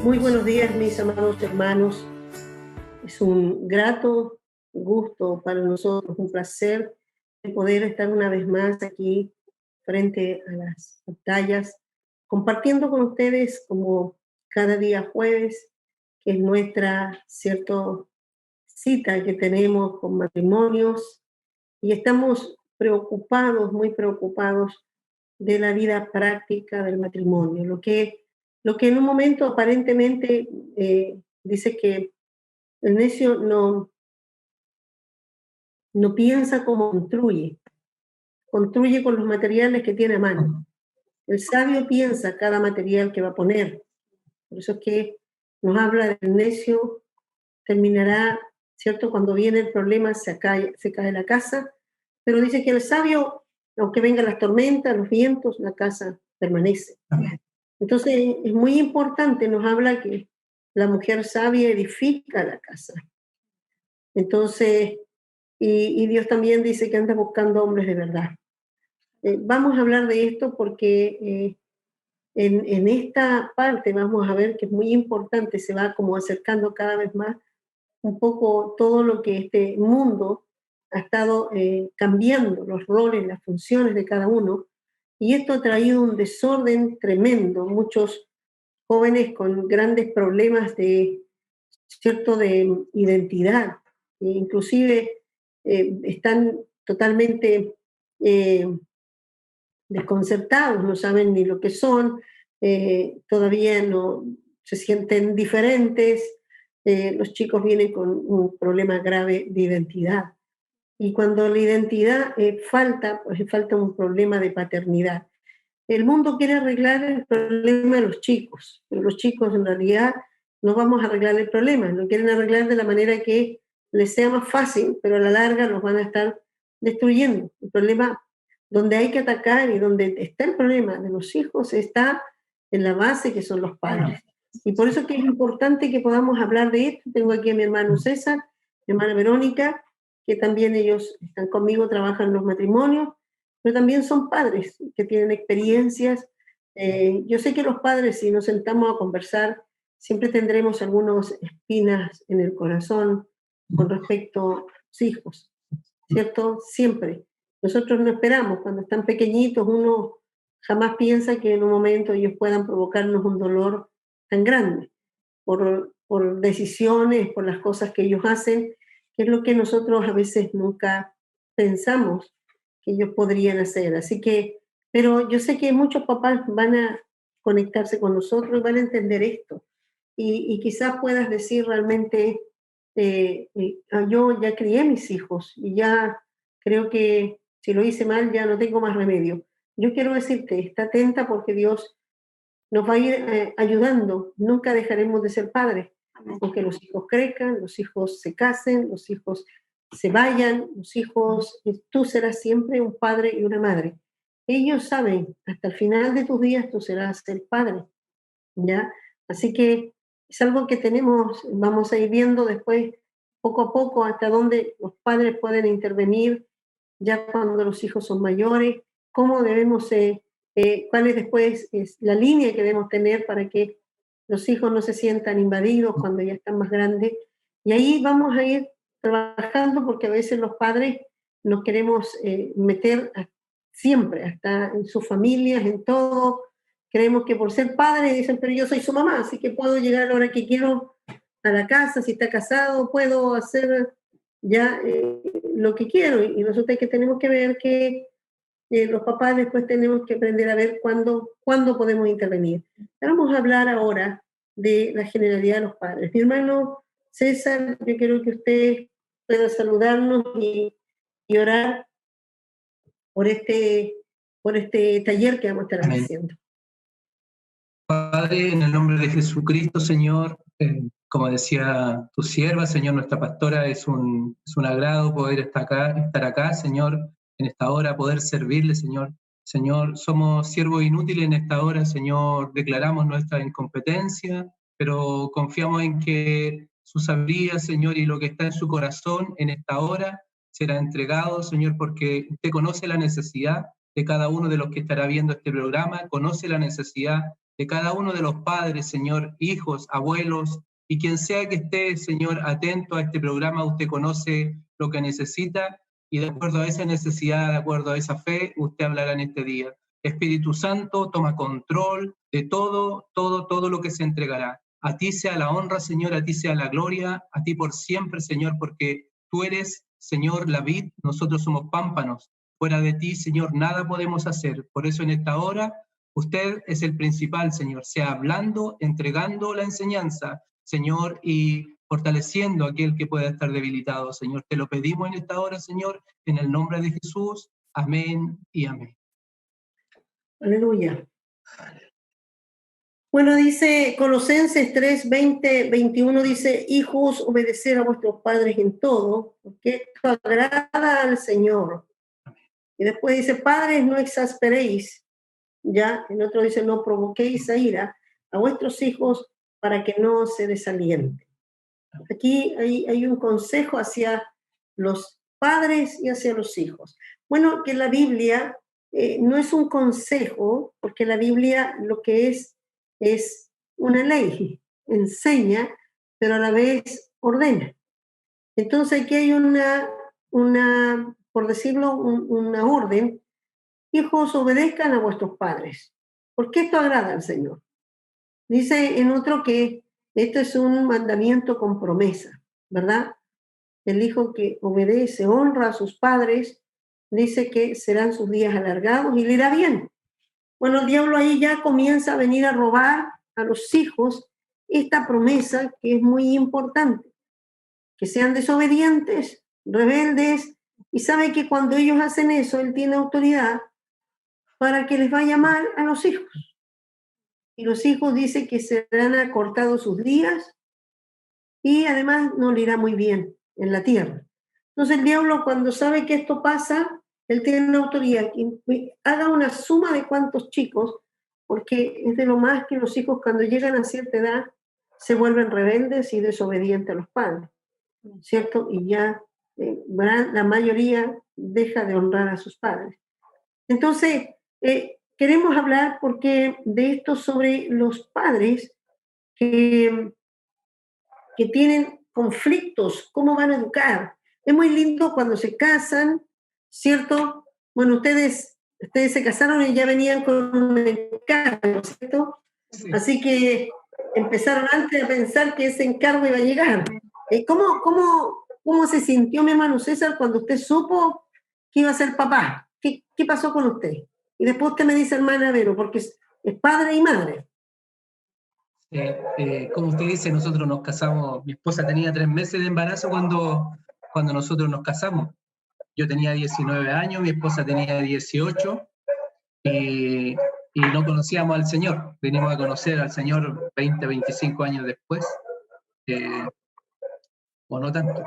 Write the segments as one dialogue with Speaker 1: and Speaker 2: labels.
Speaker 1: Muy buenos días, mis amados hermanos. Es un grato gusto para nosotros, un placer de poder estar una vez más aquí frente a las pantallas, compartiendo con ustedes como cada día jueves, que es nuestra cita que tenemos con matrimonios, y estamos preocupados, muy preocupados de la vida práctica del matrimonio, lo que en un momento aparentemente dice que el necio no piensa como construye con los materiales que tiene a mano. El sabio piensa cada material que va a poner. Por eso es que nos habla del necio, terminará, ¿cierto? Cuando viene el problema se cae la casa, pero dice que el sabio, aunque vengan las tormentas, los vientos, la casa permanece. Amén. Entonces es muy importante, nos habla que la mujer sabia edifica la casa. Entonces, y Dios también dice que anda buscando hombres de verdad. Vamos a hablar de esto porque en esta parte vamos a ver que es muy importante, se va como acercando cada vez más un poco todo lo que este mundo ha estado cambiando, los roles, las funciones de cada uno, y esto ha traído un desorden tremendo, muchos jóvenes con grandes problemas de identidad, inclusive están totalmente eh, desconcertados, no saben ni lo que son, todavía no se sienten diferentes, los chicos vienen con un problema grave de identidad. Y cuando la identidad falta, pues falta un problema de paternidad. El mundo quiere arreglar el problema de los chicos, pero los chicos en realidad no vamos a arreglar el problema, lo quieren arreglar de la manera que les sea más fácil, pero a la larga los van a estar destruyendo. El problema donde hay que atacar y donde está el problema de los hijos está en la base que son los padres. Y por eso es que es importante que podamos hablar de esto. Tengo aquí a mi hermano César, mi hermana Verónica, que también ellos están conmigo, trabajan en los matrimonios, pero también son padres que tienen experiencias. Yo sé que los padres, si nos sentamos a conversar, siempre tendremos algunas espinas en el corazón con respecto a los hijos, ¿cierto? Siempre. Nosotros no esperamos, cuando están pequeñitos, uno jamás piensa que en un momento ellos puedan provocarnos un dolor tan grande por decisiones, por las cosas que ellos hacen, que es lo que nosotros a veces nunca pensamos que ellos podrían hacer. Así que, pero yo sé que muchos papás van a conectarse con nosotros y van a entender esto. Y quizás puedas decir realmente, yo ya crié mis hijos y ya creo que si lo hice mal ya no tengo más remedio. Yo quiero decirte, está atenta porque Dios nos va a ir ayudando. Nunca dejaremos de ser padres, aunque los hijos crezcan, los hijos se casen, los hijos se vayan, los hijos, tú serás siempre un padre y una madre. Ellos saben, hasta el final de tus días tú serás el padre, ¿ya? Así que es algo que vamos a ir viendo después, poco a poco, hasta dónde los padres pueden intervenir, ya cuando los hijos son mayores, cómo debemos, cuál es después es la línea que debemos tener para que los hijos no se sientan invadidos cuando ya están más grandes. Y ahí vamos a ir trabajando porque a veces los padres nos queremos meter siempre, hasta en sus familias, en todo. Creemos que por ser padre dicen, pero yo soy su mamá, así que puedo llegar a la hora que quiero a la casa, si está casado, puedo hacer ya lo que quiero. Y nosotros que tenemos que ver que los papás después tenemos que aprender a ver cuándo podemos intervenir. Vamos a hablar ahora de la generalidad de los padres. Mi hermano César, yo quiero que usted pueda saludarnos y orar por este taller que vamos a estar haciendo.
Speaker 2: Padre, en el nombre de Jesucristo, Señor, como decía tu sierva, Señor, nuestra pastora, es un agrado poder estar acá, Señor, en esta hora, poder servirle, Señor. Señor, somos siervos inútiles en esta hora, Señor, declaramos nuestra incompetencia, pero confiamos en que su sabiduría, Señor, y lo que está en su corazón en esta hora será entregado, Señor, porque usted conoce la necesidad de cada uno de los que estará viendo este programa, conoce la necesidad de cada uno de los padres, Señor, hijos, abuelos, y quien sea que esté, Señor, atento a este programa, usted conoce lo que necesita, y de acuerdo a esa necesidad, de acuerdo a esa fe, usted hablará en este día. Espíritu Santo, toma control de todo lo que se entregará. A ti sea la honra, Señor, a ti sea la gloria, a ti por siempre, Señor, porque tú eres, Señor, la vid, nosotros somos pámpanos. Fuera de ti, Señor, nada podemos hacer. Por eso en esta hora, usted es el principal, Señor, sea hablando, entregando la enseñanza, Señor, y fortaleciendo a aquel que pueda estar debilitado, Señor. Te lo pedimos en esta hora, Señor, en el nombre de Jesús. Amén y amén.
Speaker 1: Aleluya. Bueno, dice Colosenses 3, 20, 21, dice, hijos, obedecer a vuestros padres en todo, porque esto agrada al Señor. Y después dice, padres, no exasperéis, ya, en otro dice, no provoquéis a ira a vuestros hijos para que no se desalienten. Aquí hay un consejo hacia los padres y hacia los hijos. Bueno, que la Biblia no es un consejo, porque la Biblia lo que es una ley, enseña, pero a la vez ordena. Entonces aquí hay una por decirlo, una orden. Hijos, obedezcan a vuestros padres, porque esto agrada al Señor. Dice en otro que esto es un mandamiento con promesa, ¿verdad? El hijo que obedece, honra a sus padres, dice que serán sus días alargados y le irá bien. Bueno, el diablo ahí ya comienza a venir a robar a los hijos esta promesa que es muy importante, que sean desobedientes, rebeldes, y sabe que cuando ellos hacen eso, él tiene autoridad para que les vaya mal a los hijos. Y los hijos dicen que serán acortados sus días y además no le irá muy bien en la tierra. Entonces el diablo, cuando sabe que esto pasa, él tiene una autoridad que haga una suma de cuántos chicos, porque es de lo más que los hijos cuando llegan a cierta edad se vuelven rebeldes y desobedientes a los padres, ¿cierto? Y ya la mayoría deja de honrar a sus padres. Entonces, queremos hablar porque de esto sobre los padres que tienen conflictos, cómo van a educar. Es muy lindo cuando se casan, ¿cierto? Bueno, ustedes se casaron y ya venían con un encargo, ¿cierto? Sí. Así que empezaron antes a pensar que ese encargo iba a llegar. ¿Cómo se sintió mi hermano César cuando usted supo que iba a ser papá? ¿Qué pasó con usted? Y después usted me dice, hermana Vero, porque es padre y madre.
Speaker 2: Como usted dice, nosotros nos casamos, mi esposa tenía 3 meses de embarazo cuando nosotros nos casamos. Yo tenía 19 años, mi esposa tenía 18 y no conocíamos al Señor. Venimos a conocer al Señor 20, 25 años después, o no tanto,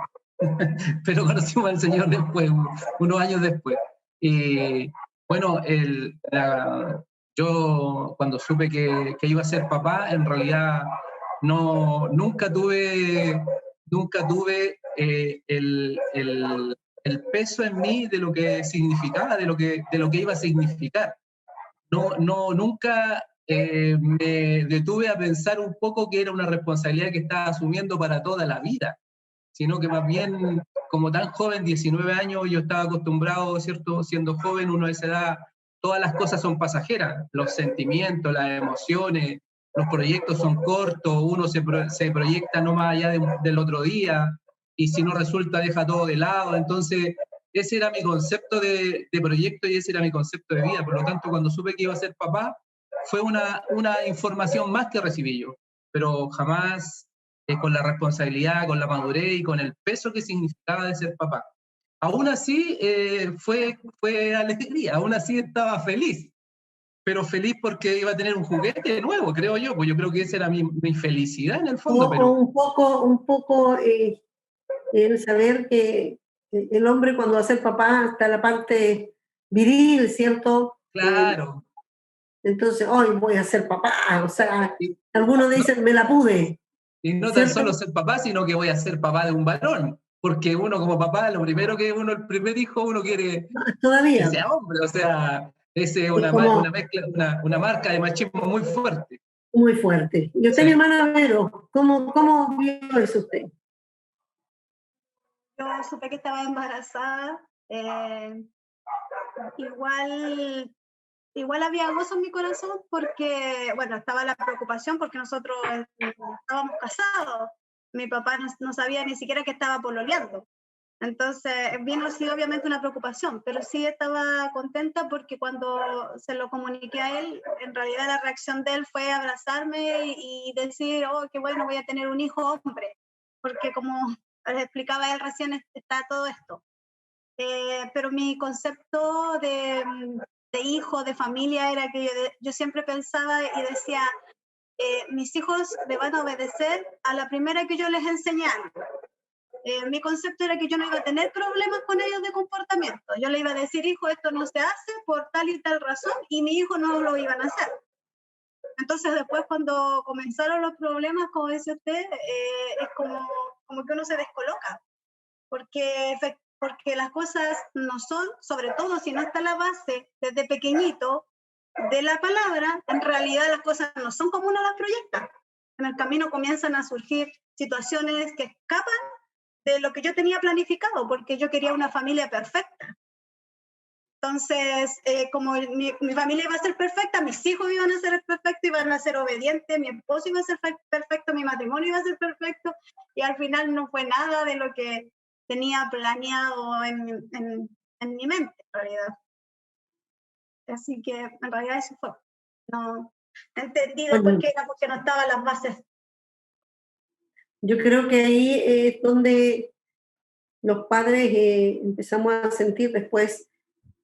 Speaker 2: pero conocimos al Señor después, unos años después. Bueno, yo cuando supe que iba a ser papá, en realidad nunca tuve el peso en mí de lo que significaba, de lo que iba a significar. Nunca me detuve a pensar un poco que era una responsabilidad que estaba asumiendo para toda la vida, sino que más bien, como tan joven, 19 años, yo estaba acostumbrado, ¿cierto? Siendo joven, uno a esa edad, todas las cosas son pasajeras, los sentimientos, las emociones, los proyectos son cortos, uno se proyecta no más allá del otro día, y si no resulta, deja todo de lado. Entonces, ese era mi concepto de proyecto y ese era mi concepto de vida. Por lo tanto, cuando supe que iba a ser papá, fue una información más que recibí yo, pero jamás con la responsabilidad, con la madurez y con el peso que significaba de ser papá. Aún así, fue alegría, aún así estaba feliz, pero feliz porque iba a tener un juguete nuevo, creo yo, pues yo creo que esa era mi felicidad en el fondo.
Speaker 1: Pero un poco el saber que el hombre cuando va a ser papá está la parte viril, ¿cierto?
Speaker 2: Claro.
Speaker 1: Entonces, hoy voy a ser papá, o sea, algunos dicen, me la pude.
Speaker 2: Y no tan solo ser papá, sino que voy a ser papá de un varón, porque uno como papá, lo primero que el primer hijo, uno quiere
Speaker 1: todavía
Speaker 2: que sea hombre, o sea, es una mezcla, una marca de machismo muy fuerte.
Speaker 1: Muy fuerte. ¿Y usted,
Speaker 2: Sí.
Speaker 1: mi hermana Vero, cómo vio eso usted?
Speaker 3: Yo supe que estaba embarazada. Igual había gozo en mi corazón porque, bueno, estaba la preocupación porque nosotros estábamos casados. Mi papá no sabía ni siquiera que estaba pololeando. Entonces, vino sí obviamente una preocupación, pero sí estaba contenta porque cuando se lo comuniqué a él, en realidad la reacción de él fue abrazarme y decir, oh, qué bueno, voy a tener un hijo hombre, porque como les explicaba él recién, está todo esto. Pero mi concepto de hijo, de familia, era que yo siempre pensaba y decía, mis hijos le van a obedecer a la primera que yo les enseñé algo. Mi concepto era que yo no iba a tener problemas con ellos de comportamiento. Yo le iba a decir, hijo, esto no se hace por tal y tal razón, y mi hijo no lo iban a hacer. Entonces después cuando comenzaron los problemas, como dice usted, es como que uno se descoloca, porque las cosas no son, sobre todo si no está la base desde pequeñito de la palabra, en realidad las cosas no son como uno las proyecta. En el camino comienzan a surgir situaciones que escapan de lo que yo tenía planificado, porque yo quería una familia perfecta. Entonces, como mi familia iba a ser perfecta, mis hijos iban a ser perfectos, iban a ser obedientes, mi esposo iba a ser perfecto, mi matrimonio iba a ser perfecto, y al final no fue nada de lo que tenía planeado en mi mente, en realidad. Así que, en realidad, eso fue. No entendí después que era porque no estaban las bases.
Speaker 1: Yo creo que ahí es donde los padres empezamos a sentir después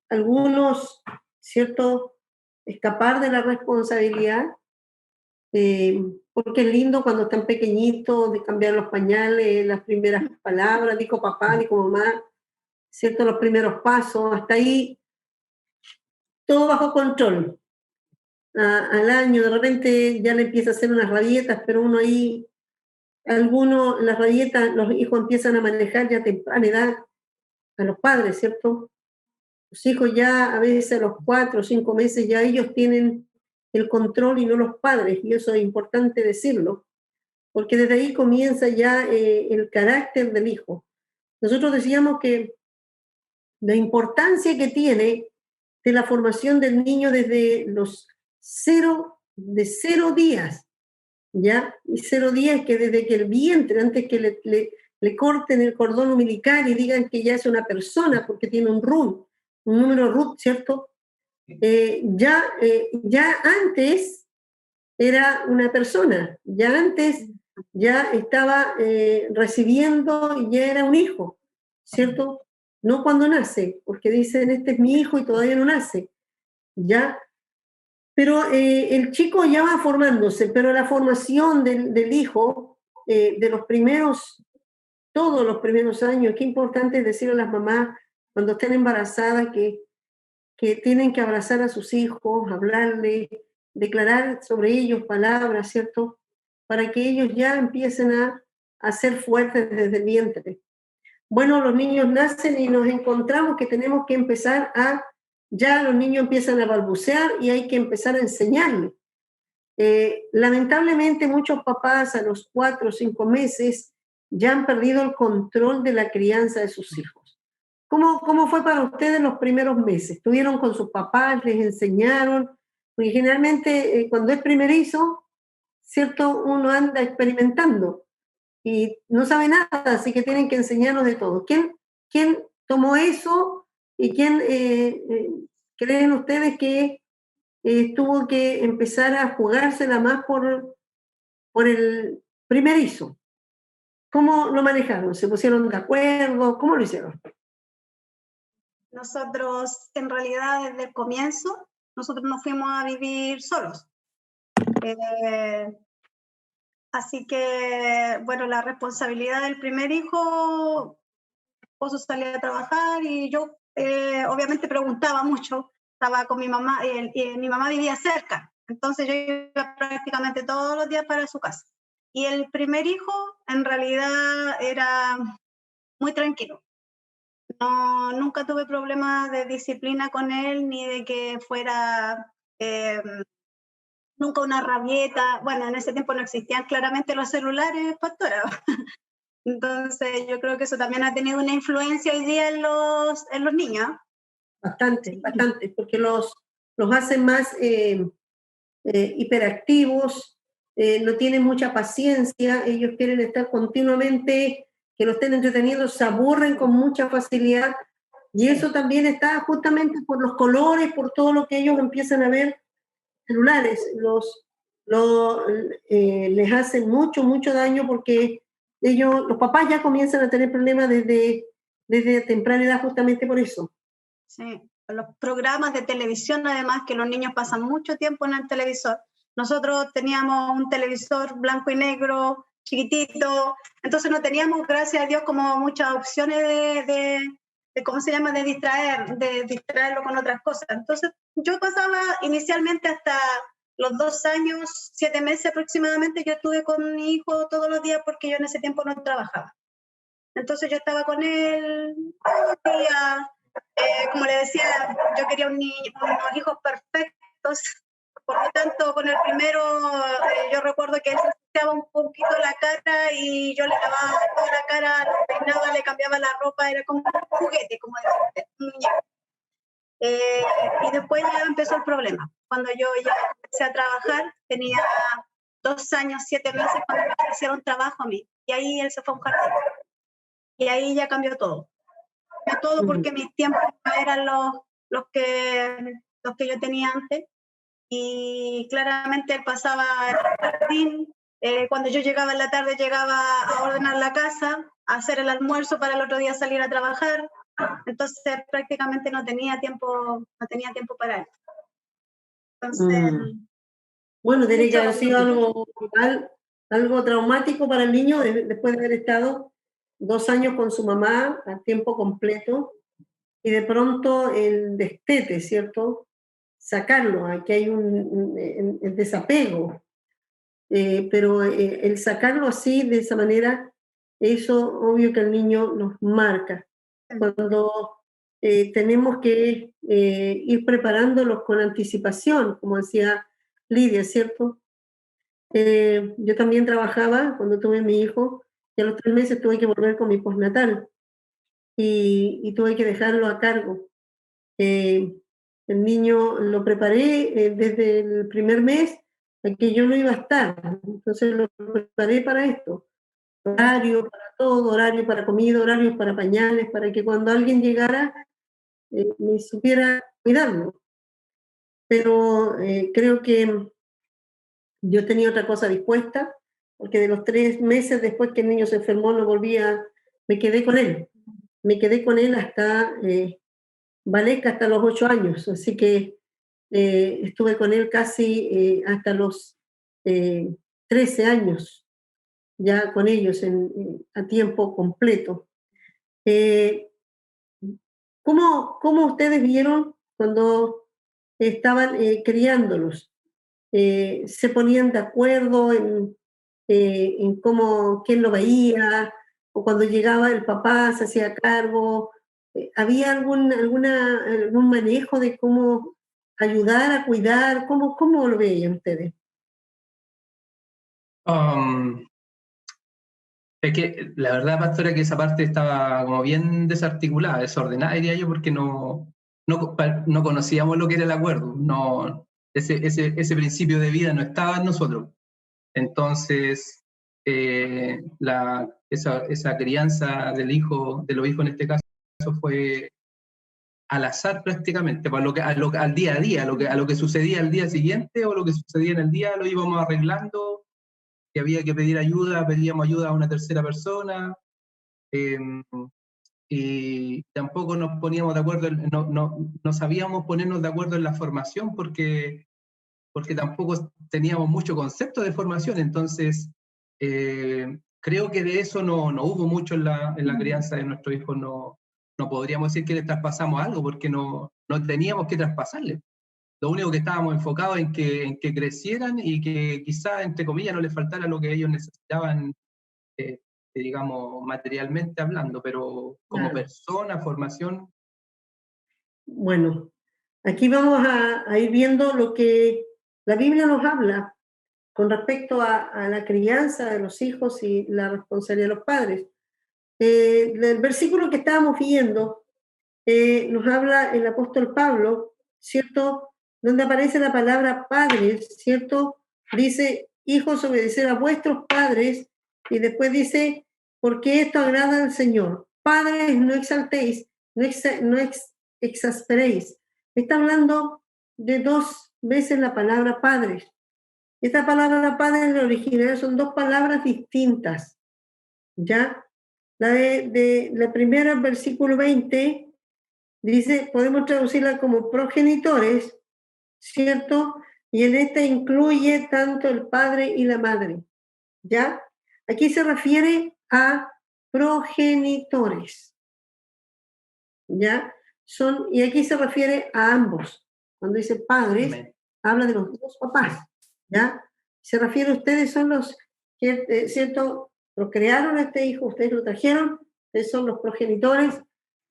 Speaker 1: algunos, ¿cierto?, escapar de la responsabilidad, porque es lindo cuando están pequeñitos de cambiar los pañales, las primeras palabras, dijo papá, dijo mamá, ¿cierto?, los primeros pasos, hasta ahí todo bajo control. Al año de repente ya le empieza a hacer unas rabietas, pero uno ahí, algunos, las rabietas, los hijos empiezan a manejar ya a temprana edad a los padres, ¿cierto? Los hijos ya a veces a los 4 o 5 meses ya ellos tienen el control y no los padres, y eso es importante decirlo, porque desde ahí comienza ya el carácter del hijo. Nosotros decíamos que la importancia que tiene de la formación del niño desde los 0 días, ¿ya? Y 0 días que desde que el vientre, antes que le corten el cordón umbilical y digan que ya es una persona porque tiene un RUN, un número RUT, ¿cierto? Ya antes era una persona, ya antes ya estaba recibiendo y ya era un hijo, ¿cierto? No cuando nace, porque dicen, este es mi hijo y todavía no nace, ¿ya? Pero el chico ya va formándose, pero la formación del hijo, de los primeros, todos los primeros años, qué importante es decirle a las mamás cuando estén embarazadas que tienen que abrazar a sus hijos, hablarles, declarar sobre ellos palabras, ¿cierto? Para que ellos ya empiecen a ser fuertes desde el vientre. Bueno, los niños nacen y nos encontramos que tenemos que empezar ya los niños empiezan a balbucear y hay que empezar a enseñarles. Lamentablemente muchos papás a los 4 o 5 meses ya han perdido el control de la crianza de sus hijos. ¿Cómo fue para ustedes los primeros meses? ¿Estuvieron con sus papás, les enseñaron? Porque generalmente cuando es primerizo, ¿cierto? Uno anda experimentando y no sabe nada, así que tienen que enseñarnos de todo. ¿Quién tomó eso y quién creen ustedes que tuvo que empezar a jugársela más por el primerizo? ¿Cómo lo manejaron? ¿Se pusieron de acuerdo? ¿Cómo lo hicieron?
Speaker 3: Nosotros, en realidad, desde el comienzo, nosotros nos fuimos a vivir solos. Así que, bueno, la responsabilidad del primer hijo, mi esposo salía a trabajar y yo obviamente preguntaba mucho, estaba con mi mamá, y mi mamá vivía cerca, entonces yo iba prácticamente todos los días para su casa. Y el primer hijo, en realidad, era muy tranquilo. No, nunca tuve problemas de disciplina con él, ni de que fuera nunca una rabieta. Bueno, en ese tiempo no existían claramente los celulares, pastora. Entonces yo creo que eso también ha tenido una influencia hoy día en los niños.
Speaker 1: Bastante, bastante, porque los hacen más hiperactivos, no tienen mucha paciencia, ellos quieren estar continuamente, que los estén entreteniendo, se aburren con mucha facilidad, y eso también está justamente por los colores, por todo lo que ellos empiezan a ver celulares, les hacen mucho, mucho daño porque los papás ya comienzan a tener problemas desde temprana edad justamente por eso.
Speaker 3: Sí, los programas de televisión además, que los niños pasan mucho tiempo en el televisor. Nosotros teníamos un televisor blanco y negro, chiquitito, entonces no teníamos, gracias a Dios, como muchas opciones de ¿cómo se llama?, de distraerlo con otras cosas. Entonces yo pasaba inicialmente hasta los 2 años, 7 meses aproximadamente, yo estuve con mi hijo todos los días porque yo en ese tiempo no trabajaba. Entonces yo estaba con él todos los días. Como le decía, yo quería unos hijos perfectos, por lo tanto, con el primero yo recuerdo que él se ensuciaba un poquito la cara y yo le lavaba toda la cara, lo peinaba, le cambiaba la ropa, era como un juguete, como decir, un muñeco. Y después ya empezó el problema. Cuando yo ya empecé a trabajar, tenía 2 años, 7 meses, cuando me ofrecieron trabajo a mí, y ahí él se fue a un jardín. Y ahí ya cambió todo. Todo porque mis tiempos no eran los que yo tenía antes, y claramente él pasaba en el jardín, cuando yo llegaba en la tarde llegaba a ordenar la casa, a hacer el almuerzo para el otro día salir a trabajar, entonces prácticamente no tenía tiempo para él. Entonces,
Speaker 1: bueno, tiene que haber sido algo traumático para el niño después de haber estado 2 años con su mamá a tiempo completo, y de pronto el destete, ¿cierto? Sacarlo, aquí hay el desapego, pero el sacarlo así, de esa manera, eso obvio que el niño nos marca. Cuando tenemos que ir preparándolos con anticipación, como decía Lidia, ¿cierto? Yo también trabajaba cuando tuve mi hijo, y a los 3 meses tuve que volver con mi postnatal, y tuve que dejarlo a cargo. El niño lo preparé desde el primer mes a que yo no iba a estar, entonces lo preparé para esto, horario para todo, horario para comida, horarios para pañales, para que cuando alguien llegara me supiera cuidarlo. Pero creo que yo tenía otra cosa dispuesta, porque de los 3 meses después que el niño se enfermó no volvía, me quedé con él hasta Valesca, hasta los 8 años, así que estuve con él casi hasta los 13 años, ya con ellos a tiempo completo. ¿Cómo ustedes vieron cuando estaban criándolos? ¿Se ponían de acuerdo en quién lo veía? ¿O cuando llegaba el papá se hacía cargo? ¿Había algún manejo de cómo ayudar a cuidar? ¿Cómo lo veían ustedes?
Speaker 2: Es que la verdad, pastora, que esa parte estaba como bien desarticulada, desordenada, diría yo, porque no conocíamos lo que era el acuerdo. No, ese principio de vida no estaba en nosotros. Entonces, esa crianza de los hijos en este caso fue al azar prácticamente, al día a día, a lo que sucedía al día siguiente o lo que sucedía en el día lo íbamos arreglando. Si había que pedir ayuda, pedíamos ayuda a una tercera persona, y tampoco nos poníamos de acuerdo, no sabíamos ponernos de acuerdo en la formación porque tampoco teníamos mucho concepto de formación, entonces creo que de eso no hubo mucho en la crianza de nuestros hijos. No podríamos decir que les traspasamos algo porque no teníamos que traspasarles. Lo único que estábamos enfocados en que crecieran y que quizá, entre comillas, no les faltara lo que ellos necesitaban, digamos, materialmente hablando, pero como persona, formación.
Speaker 1: Bueno, aquí vamos a ir viendo lo que La Biblia nos habla con respecto a la crianza de los hijos y la responsabilidad de los padres. El versículo que estábamos viendo nos habla el apóstol Pablo, ¿cierto? Donde aparece la palabra padres, ¿cierto? Dice, hijos, obedecer a vuestros padres, y después dice, porque esto agrada al Señor. Padres, no exaltéis, no exasperéis. Está hablando de 2 veces la palabra padres. Esta palabra padre en el original son 2 palabras distintas, ¿ya? La primera, versículo 20, dice, podemos traducirla como progenitores, ¿cierto? Y en esta incluye tanto el padre y la madre, ¿ya? Aquí se refiere a progenitores, ¿ya? Y aquí se refiere a ambos. Cuando dice padres,
Speaker 2: Amén.
Speaker 1: habla de los 2 papás, ¿ya? Se refiere a ustedes son los que, ¿cierto? Procrearon a este hijo, ustedes lo trajeron, ustedes son los progenitores,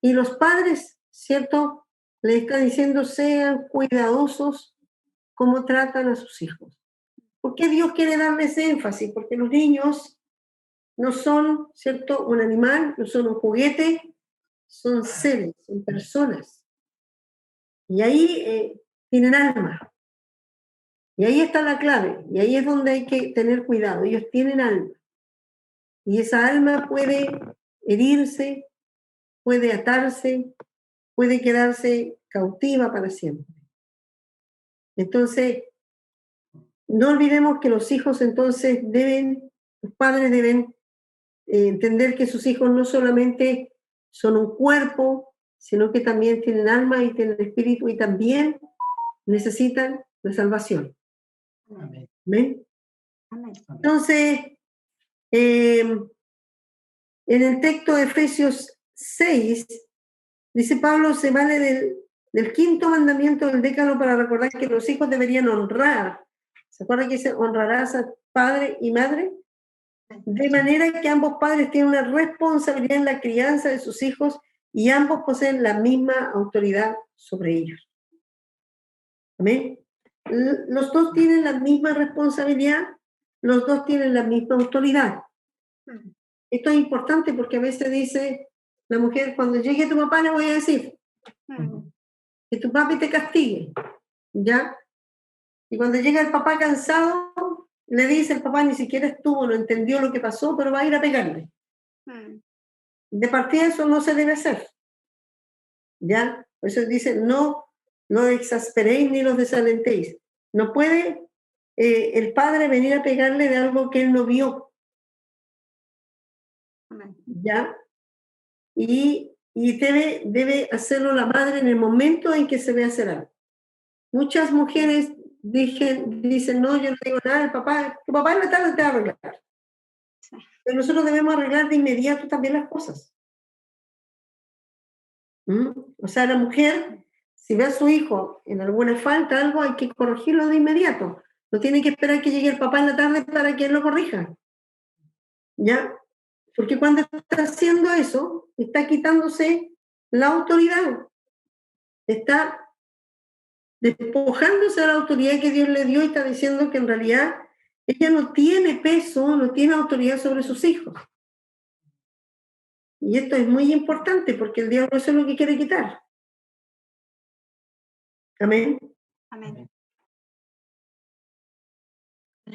Speaker 1: y los padres, ¿cierto? Le está diciendo, sean cuidadosos cómo tratan a sus hijos. ¿Por qué Dios quiere darles énfasis? Porque los niños no son, ¿cierto? Un animal, no son un juguete, son seres, son personas. Y ahí tienen alma. Y ahí está la clave. Y ahí es donde hay que tener cuidado. Ellos tienen alma. Y esa alma puede herirse, puede atarse, puede quedarse cautiva para siempre. Entonces, no olvidemos que los hijos entonces los padres deben entender que sus hijos no solamente son un cuerpo, sino que también tienen alma y tienen espíritu y también necesitan la salvación.
Speaker 2: Amén.
Speaker 1: ¿Ven?
Speaker 3: Amén.
Speaker 1: Entonces, en el texto de Efesios 6, dice Pablo, se vale del quinto mandamiento del Décalo para recordar que los hijos deberían honrar. ¿Se acuerdan que dice honrarás a padre y madre? De manera que ambos padres tienen una responsabilidad en la crianza de sus hijos y ambos poseen la misma autoridad sobre ellos. ¿Amén? Los 2 tienen la misma responsabilidad, los 2 tienen la misma autoridad. Esto es importante porque a veces dice la mujer, cuando llegue tu papá le voy a decir que tu papi te castigue, ¿ya? Y cuando llega el papá cansado, le dice el papá ni siquiera estuvo, no entendió lo que pasó, pero va a ir a pegarle. De partida eso no se debe hacer, ¿ya? Por eso dice, no exasperéis ni los desalentéis. No puede el padre venir a pegarle de algo que él no vio, ¿ya? Y debe hacerlo la madre en el momento en que se ve hacer algo. Muchas mujeres dicen, no, yo no digo nada, tu papá en la tarde te va a arreglar. Pero nosotros debemos arreglar de inmediato también las cosas. O sea, la mujer, si ve a su hijo en alguna falta, algo, hay que corregirlo de inmediato. No tiene que esperar que llegue el papá en la tarde para que él lo corrija. ¿Ya? Porque cuando está haciendo eso, está quitándose la autoridad. Está despojándose de la autoridad que Dios le dio y está diciendo que en realidad ella no tiene peso, no tiene autoridad sobre sus hijos. Y esto es muy importante porque el diablo eso es lo que quiere quitar. Amén.
Speaker 3: Amén.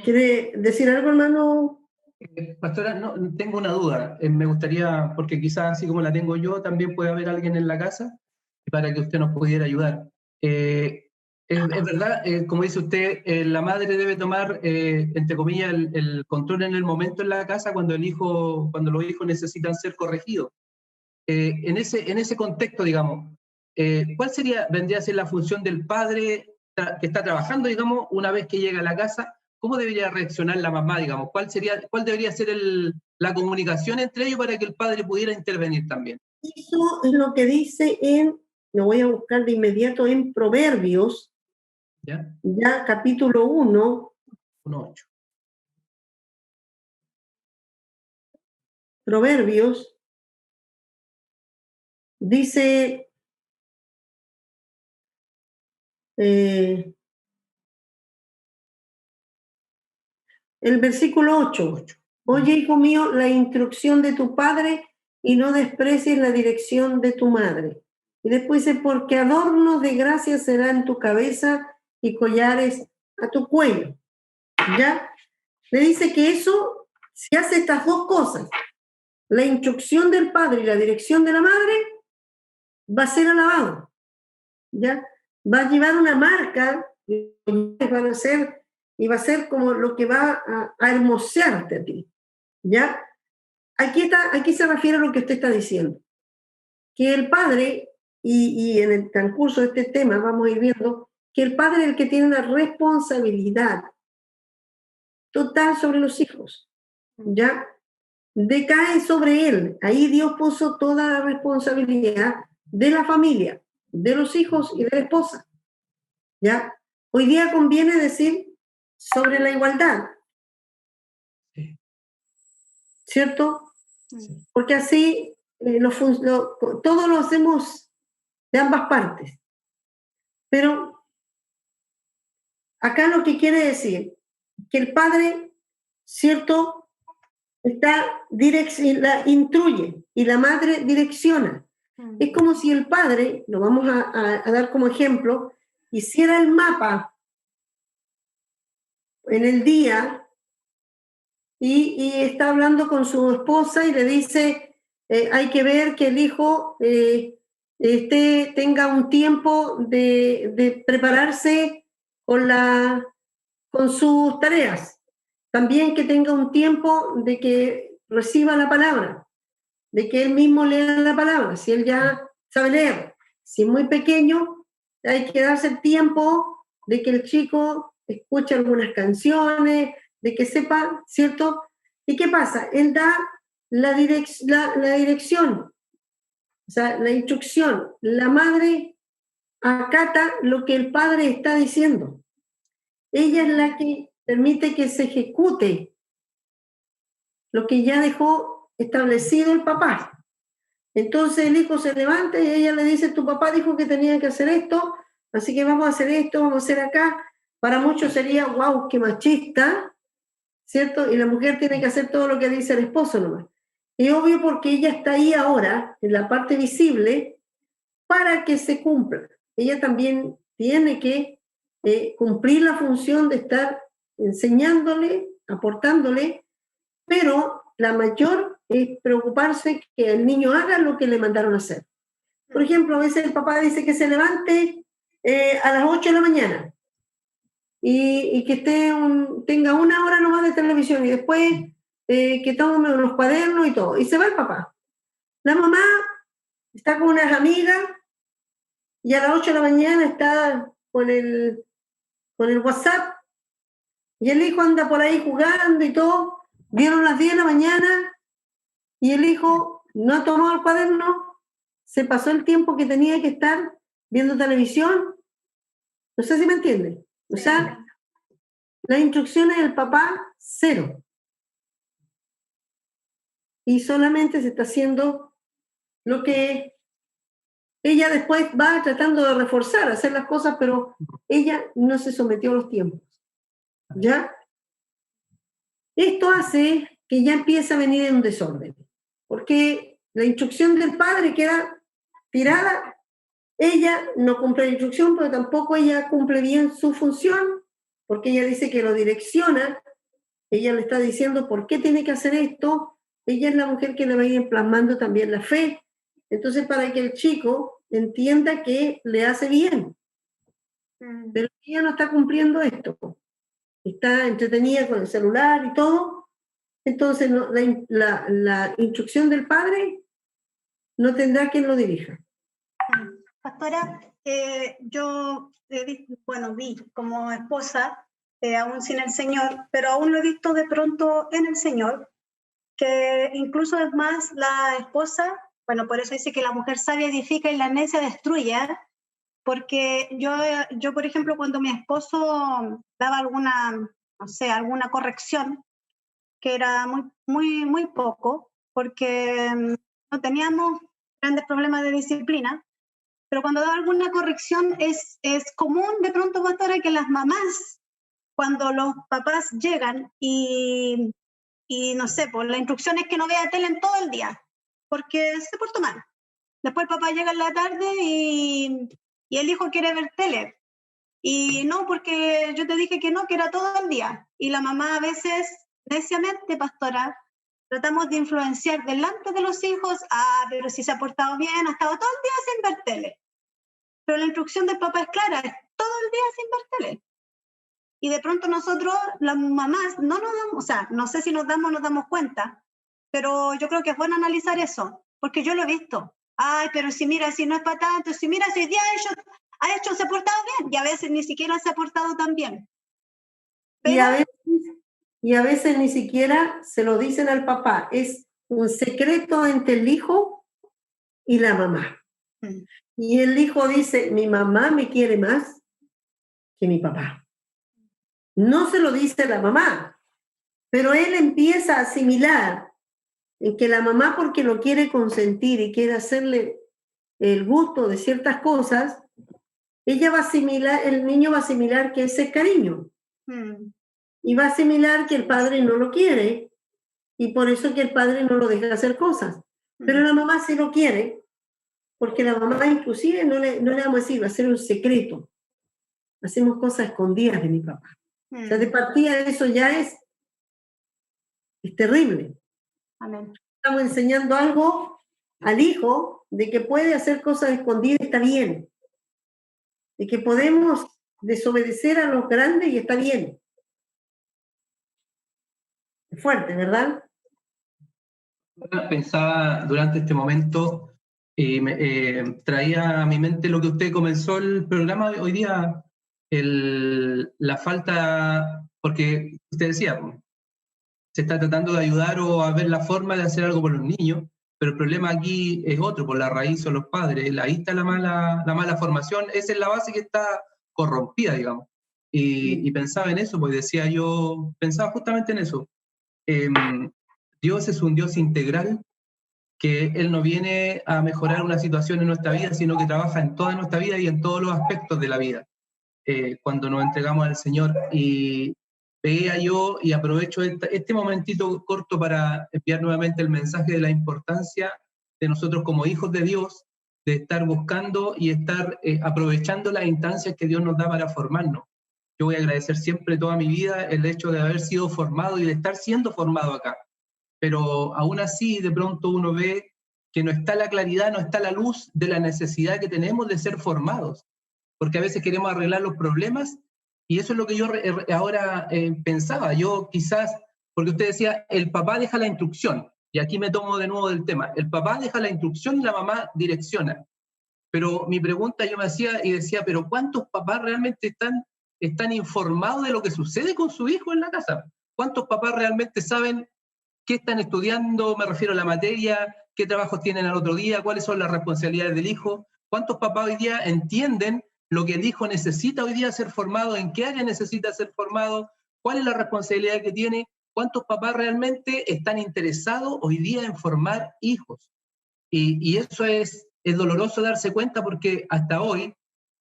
Speaker 1: ¿Quiere decir algo, hermano?
Speaker 2: Pastora, no, tengo una duda. Me gustaría, porque quizás así como la tengo yo, también puede haber alguien en la casa para que usted nos pudiera ayudar. Es verdad, como dice usted, la madre debe tomar, entre comillas, el control en el momento en la casa cuando los hijos necesitan ser corregidos. En ese contexto, digamos, ¿cuál vendría a ser la función del padre que está trabajando, digamos, una vez que llega a la casa? ¿Cómo debería reaccionar la mamá, digamos? ¿Cuál debería ser la comunicación entre ellos para que el padre pudiera intervenir también?
Speaker 1: Eso es lo que dice lo voy a buscar de inmediato en Proverbios, ya capítulo 1.
Speaker 2: 1:8.
Speaker 1: Proverbios dice, el versículo 8. Oye, hijo mío, la instrucción de tu padre y no desprecies la dirección de tu madre. Y después dice, porque adornos de gracia serán tu cabeza y collares a tu cuello. ¿Ya? Le dice que eso, si hace estas dos cosas, la instrucción del padre y la dirección de la madre, va a ser alabado. ¿Ya? Va a llevar una marca, van a ser, y va a ser como lo que va a hermosearte a ti. ¿Ya? Aquí se refiere a lo que usted está diciendo. Que el padre, y en el transcurso de este tema vamos a ir viendo, que el padre es el que tiene una responsabilidad total sobre los hijos. ¿Ya? Decae sobre él. Ahí Dios puso toda la responsabilidad de la familia, de los hijos y de la esposa. ¿Ya? Hoy día conviene decir sobre la igualdad. ¿Cierto?
Speaker 2: Sí.
Speaker 1: Porque así todo lo hacemos de ambas partes. Pero acá lo que quiere decir que el padre, ¿cierto? La instruye y la madre direcciona. Es como si el padre, lo vamos a dar como ejemplo, hiciera el mapa en el día y está hablando con su esposa y le dice, hay que ver que el hijo tenga un tiempo de prepararse con sus tareas. También que tenga un tiempo de que reciba la palabra, de que él mismo lea la palabra, si él ya sabe leer. Si es muy pequeño, hay que darse el tiempo de que el chico escuche algunas canciones, de que sepa, ¿cierto? ¿Y qué pasa? Él da la dirección, o sea, la instrucción. La madre acata lo que el padre está diciendo. Ella es la que permite que se ejecute lo que ya dejó establecido el papá. Entonces el hijo se levanta y ella le dice, tu papá dijo que tenía que hacer esto, así que vamos a hacer esto, vamos a hacer acá. Para muchos sería, wow, qué machista, ¿cierto? Y la mujer tiene que hacer todo lo que dice el esposo nomás. Es obvio porque ella está ahí ahora, en la parte visible, para que se cumpla. Ella también tiene que cumplir la función de estar enseñándole, aportándole, pero la mayor es preocuparse que el niño haga lo que le mandaron a hacer. Por ejemplo, a veces el papá dice que se levante a las 8 de la mañana y que tenga una hora nomás de televisión y después que tome unos cuadernos y todo. Y se va el papá. La mamá está con unas amigas y a las 8 de la mañana está con el WhatsApp y el hijo anda por ahí jugando y todo. Vieron las 10 de la mañana y el hijo no tomó el cuaderno, se pasó el tiempo que tenía que estar viendo televisión. No sé si me entienden. O sea, las instrucciones del papá, cero. Y solamente se está haciendo lo que ella después va tratando de reforzar, hacer las cosas, pero ella no se sometió a los tiempos. ¿Ya? Esto hace que ya empiece a venir en un desorden, porque la instrucción del padre queda tirada, ella no cumple la instrucción, pero tampoco ella cumple bien su función, porque ella dice que lo direcciona, ella le está diciendo por qué tiene que hacer esto, ella es la mujer que le va a ir plasmando también la fe, entonces para que el chico entienda que le hace bien, pero ella no está cumpliendo esto, está entretenida con el celular y todo, entonces la instrucción del padre no tendrá quien lo dirija.
Speaker 3: Pastora, yo vi como esposa, aún sin el Señor, pero aún lo he visto de pronto en el Señor, que incluso es más la esposa, bueno, por eso dice que la mujer sabia edifica y la necia destruye, porque yo, por ejemplo, cuando mi esposo daba alguna corrección, que era muy poco, porque no teníamos grandes problemas de disciplina, pero cuando da alguna corrección es común de pronto, pastora, que las mamás cuando los papás llegan y no sé, pues la instrucción es que no vea tele en todo el día, porque se portó mal. Después el papá llega en la tarde y el hijo quiere ver tele. Y no, porque yo te dije que no, que era todo el día. Y la mamá a veces, neciamente, pastora, tratamos de influenciar delante de los hijos, pero si se ha portado bien, ha estado todo el día sin ver tele. Pero la instrucción del papá es clara, es todo el día sin ver tele. Y de pronto nosotros, las mamás, no nos damos, o sea, no sé si nos damos cuenta, pero yo creo que es bueno analizar eso, porque yo lo he visto. Ay, pero si mira, si no es para tanto, si mira, si hoy día se ha portado bien, y a veces ni siquiera se ha portado tan bien.
Speaker 1: Pero, y a veces ni siquiera se lo dicen al papá, es un secreto entre el hijo y la mamá. Y el hijo dice, mi mamá me quiere más que mi papá. No se lo dice la mamá, pero él empieza a asimilar en que la mamá, porque lo quiere consentir y quiere hacerle el gusto de ciertas cosas, ella va a asimilar, el niño va a asimilar que ese es cariño. Y va a asimilar que el padre no lo quiere y por eso que el padre no lo deja hacer cosas. Pero la mamá sí lo quiere, porque la mamá inclusive no le vamos a decir, va a ser un secreto. Hacemos cosas escondidas de mi papá. O sea, de partida eso ya es terrible.
Speaker 3: Amén.
Speaker 1: Estamos enseñando algo al hijo de que puede hacer cosas escondidas y está bien. De que podemos desobedecer a los grandes y está bien. Es fuerte, ¿verdad?
Speaker 2: Pensaba durante este momento, traía a mi mente lo que usted comenzó el programa de hoy día, la falta, porque usted decía, se está tratando de ayudar o a ver la forma de hacer algo por los niños, pero el problema aquí es otro, por la raíz son los padres, ahí está la mala formación, esa es la base que está corrompida, digamos. Y pensaba en eso, pues pensaba justamente en eso. Dios es un Dios integral, que Él no viene a mejorar una situación en nuestra vida, sino que trabaja en toda nuestra vida y en todos los aspectos de la vida. Cuando nos entregamos al Señor, y veía yo, y aprovecho este momentito corto para enviar nuevamente el mensaje de la importancia de nosotros como hijos de Dios, de estar buscando y estar aprovechando las instancias que Dios nos da para formarnos. Yo voy a agradecer siempre toda mi vida el hecho de haber sido formado y de estar siendo formado acá. Pero aún así de pronto uno ve que no está la claridad, no está la luz de la necesidad que tenemos de ser formados, porque a veces queremos arreglar los problemas, y eso es lo que yo ahora pensaba. Yo quizás, porque usted decía, el papá deja la instrucción, y aquí me tomo de nuevo del tema, el papá deja la instrucción y la mamá direcciona. Pero mi pregunta yo me hacía y decía, pero ¿cuántos papás realmente están informados de lo que sucede con su hijo en la casa? ¿Cuántos papás realmente saben qué están estudiando? Me refiero a la materia, qué trabajos tienen al otro día, cuáles son las responsabilidades del hijo. ¿Cuántos papás hoy día entienden lo que el hijo necesita hoy día ser formado, en qué área necesita ser formado, cuál es la responsabilidad que tiene? ¿Cuántos papás realmente están interesados hoy día en formar hijos? Y eso es doloroso darse cuenta, porque hasta hoy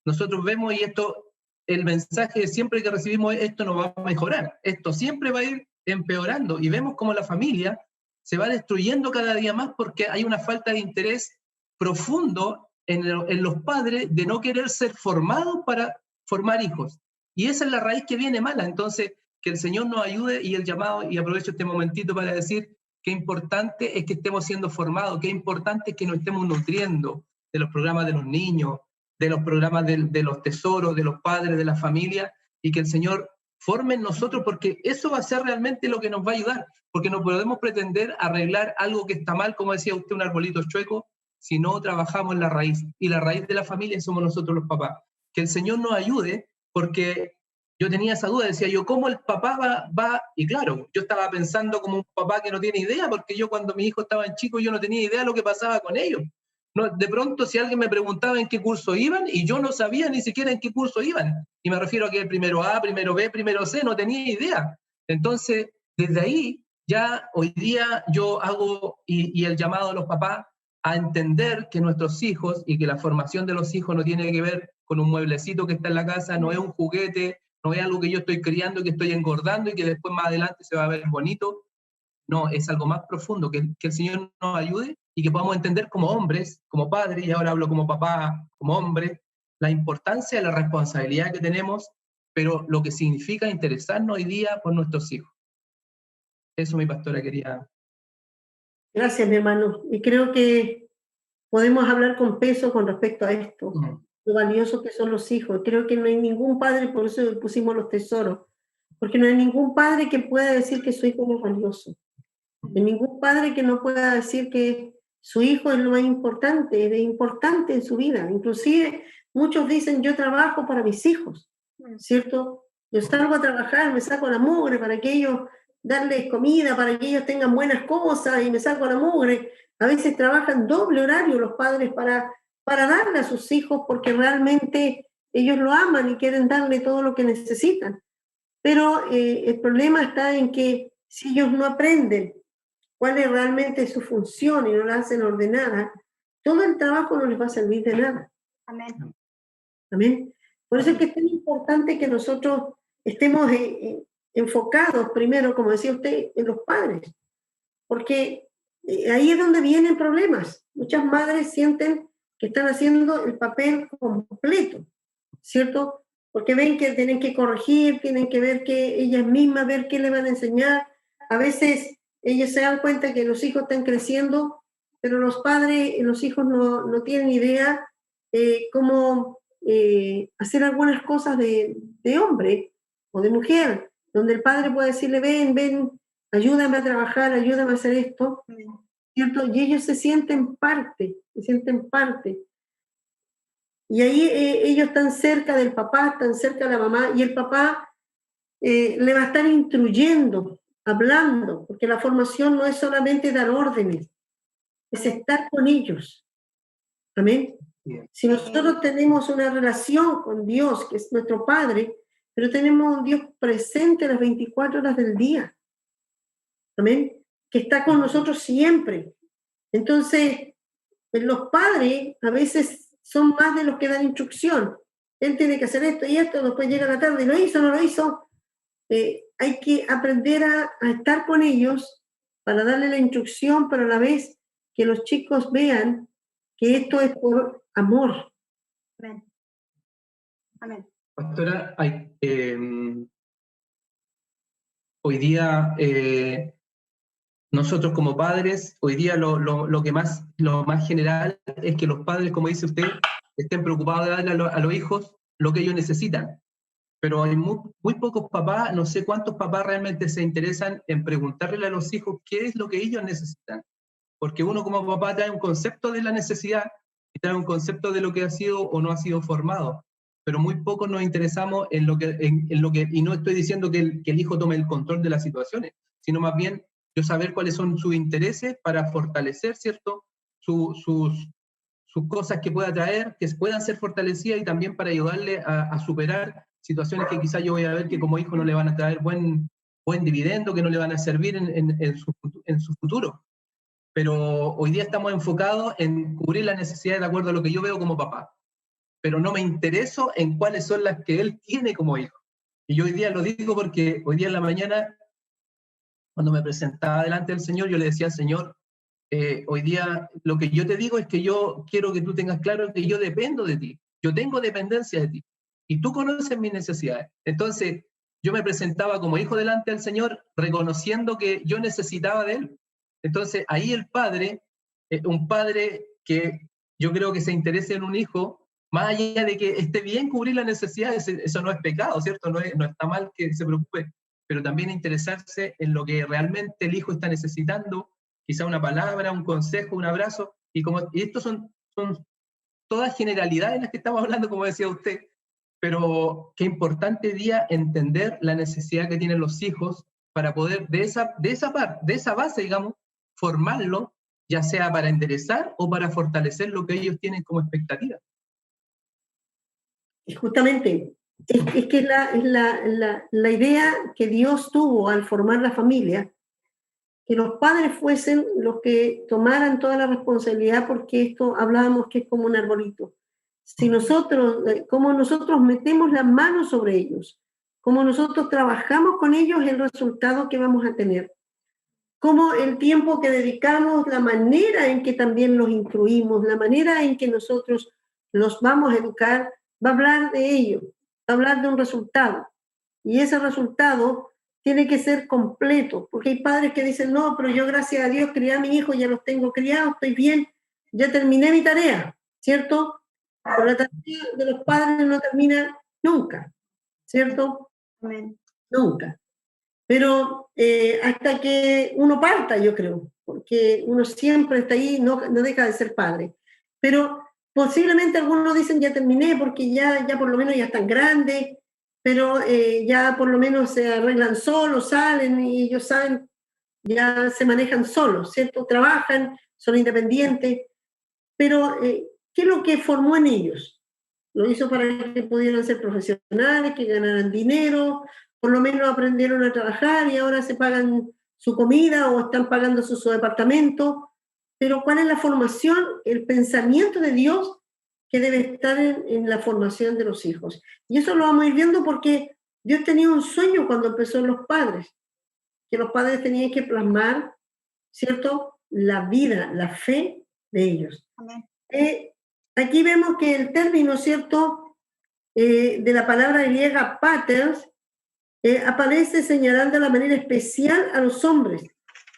Speaker 2: nosotros vemos, y esto, el mensaje siempre que recibimos es, esto no va a mejorar, esto siempre va a ir empeorando, y vemos como la familia se va destruyendo cada día más porque hay una falta de interés profundo en los padres de no querer ser formados para formar hijos. Y esa es la raíz que viene mala. Entonces, que el Señor nos ayude, y el llamado, y aprovecho este momentito para decir qué importante es que estemos siendo formados, qué importante es que nos estemos nutriendo de los programas de los niños, de los programas de los tesoros, de los padres, de la familia, y que el Señor forme en nosotros, porque eso va a ser realmente lo que nos va a ayudar, porque no podemos pretender arreglar algo que está mal, como decía usted, un arbolito chueco, si no trabajamos en la raíz, y la raíz de la familia somos nosotros los papás. Que el Señor nos ayude, porque yo tenía esa duda, decía yo, ¿cómo el papá va? Y claro, yo estaba pensando como un papá que no tiene idea, porque yo cuando mis hijos estaban chicos, yo no tenía idea de lo que pasaba con ellos. No, de pronto, si alguien me preguntaba en qué curso iban, y yo no sabía ni siquiera en qué curso iban, y me refiero a que primero A, primero B, primero C, no tenía idea. Entonces, desde ahí, ya hoy día yo hago, y el llamado a los papás a entender que nuestros hijos, y que la formación de los hijos no tiene que ver con un mueblecito que está en la casa, no es un juguete, no es algo que yo estoy criando, que estoy engordando y que después más adelante se va a ver bonito. No, es algo más profundo, que el Señor nos ayude y que podamos entender como hombres, como padres, y ahora hablo como papá, como hombre, la importancia de la responsabilidad que tenemos, pero lo que significa interesarnos hoy día por nuestros hijos. Eso mi pastora quería.
Speaker 1: Gracias, mi hermano. Y creo que podemos hablar con peso con respecto a esto, lo valioso que son los hijos. Creo que no hay ningún padre, por eso pusimos los tesoros, porque no hay ningún padre que pueda decir que su hijo no es valioso. No hay ningún padre que no pueda decir que su hijo es lo más importante, es importante en su vida. Inclusive muchos dicen, yo trabajo para mis hijos, ¿cierto? Yo salgo a trabajar, me saco la mugre para que ellos, darles comida, para que ellos tengan buenas cosas y me saco la mugre. A veces trabajan doble horario los padres para darle a sus hijos porque realmente ellos lo aman y quieren darle todo lo que necesitan. Pero el problema está en que si ellos no aprenden cuál es realmente su función y no la hacen ordenada, todo el trabajo no les va a servir de nada.
Speaker 3: Amén.
Speaker 1: Amén. Por eso es que es tan importante que nosotros estemos enfocados primero, como decía usted, en los padres, porque ahí es donde vienen problemas. Muchas madres sienten que están haciendo el papel completo, ¿cierto? Porque ven que tienen que corregir, tienen que ver que ellas mismas, ver qué le van a enseñar. A veces ellas se dan cuenta que los hijos están creciendo, pero los padres, los hijos no tienen idea cómo hacer algunas cosas de hombre o de mujer, donde el padre puede decirle, ven, ayúdame a trabajar, ayúdame a hacer esto, ¿cierto? Y ellos se sienten parte. Y ahí ellos están cerca del papá, están cerca de la mamá, y el papá le va a estar instruyendo, hablando, porque la formación no es solamente dar órdenes, es estar con ellos. Amén. Si nosotros tenemos una relación con Dios, que es nuestro Padre, pero tenemos un Dios presente las 24 horas del día, amén, que está con nosotros siempre. Entonces, los padres a veces son más de los que dan instrucción. Él tiene que hacer esto y esto, después llega la tarde y lo hizo, no lo hizo. Hay que aprender a estar con ellos para darle la instrucción, pero a la vez que los chicos vean que esto es por amor.
Speaker 3: Amén. Amén.
Speaker 2: Pastora, hoy día nosotros como padres, hoy día lo más general es que los padres, como dice usted, estén preocupados de darle a los hijos lo que ellos necesitan. Pero hay muy pocos papás, no sé cuántos papás realmente se interesan en preguntarle a los hijos qué es lo que ellos necesitan. Porque uno como papá trae un concepto de la necesidad y trae un concepto de lo que ha sido o no ha sido formado. Pero muy pocos nos interesamos en lo que, y no estoy diciendo que el hijo tome el control de las situaciones, sino más bien yo saber cuáles son sus intereses para fortalecer, ¿cierto? Sus cosas que pueda traer, que puedan ser fortalecidas y también para ayudarle a superar situaciones que quizás yo voy a ver que como hijo no le van a traer buen dividendo, que no le van a servir en su futuro. Pero hoy día estamos enfocados en cubrir las necesidades de acuerdo a lo que yo veo como papá. Pero no me intereso en cuáles son las que él tiene como hijo. Y yo hoy día lo digo porque hoy día en la mañana, cuando me presentaba delante del Señor, yo le decía al Señor, hoy día lo que yo te digo es que yo quiero que tú tengas claro que yo dependo de ti. Yo tengo dependencia de ti. Y tú conoces mis necesidades. Entonces, yo me presentaba como hijo delante del Señor, reconociendo que yo necesitaba de Él. Entonces, ahí el padre, un padre que yo creo que se interese en un hijo, más allá de que esté bien cubrir las necesidades, eso no es pecado, ¿cierto? No está mal que se preocupe, pero también interesarse en lo que realmente el hijo está necesitando, quizá una palabra, un consejo, un abrazo, y estos son todas generalidades en las que estamos hablando, como decía usted, pero qué importante día entender la necesidad que tienen los hijos para poder de esa base, digamos, formarlo, ya sea para enderezar o para fortalecer lo que ellos tienen como expectativa.
Speaker 1: Y justamente, es que la idea que Dios tuvo al formar la familia, que los padres fuesen los que tomaran toda la responsabilidad, porque esto hablábamos que es como un arbolito. Si nosotros, como nosotros metemos la mano sobre ellos, cómo nosotros trabajamos con ellos, el resultado que vamos a tener. Cómo el tiempo que dedicamos, la manera en que también los instruimos, la manera en que nosotros los vamos a educar, va a hablar de ello, va a hablar de un resultado. Y ese resultado tiene que ser completo, porque hay padres que dicen, no, pero yo gracias a Dios crié a mi hijo, ya los tengo criados, estoy bien, ya terminé mi tarea, ¿cierto? Pero la tarea de los padres no termina nunca, ¿cierto?
Speaker 3: Amén.
Speaker 1: Nunca. Pero hasta que uno parta, yo creo, porque uno siempre está ahí, no deja de ser padre. Pero posiblemente algunos dicen, ya terminé, porque ya por lo menos ya están grandes, pero ya por lo menos se arreglan solos, salen y ellos saben, ya se manejan solos, ¿cierto? Trabajan, son independientes, pero ¿qué es lo que formó en ellos? Lo hizo para que pudieran ser profesionales, que ganaran dinero, por lo menos aprendieron a trabajar y ahora se pagan su comida o están pagando su departamento. Pero ¿cuál es la formación, el pensamiento de Dios que debe estar en la formación de los hijos? Y eso lo vamos a ir viendo porque Dios tenía un sueño cuando empezó en los padres, que los padres tenían que plasmar, ¿cierto?, la vida, la fe de ellos.
Speaker 3: Amén.
Speaker 1: Aquí vemos que el término, ¿cierto?, de la palabra griega paters, aparece señalando de la manera especial a los hombres,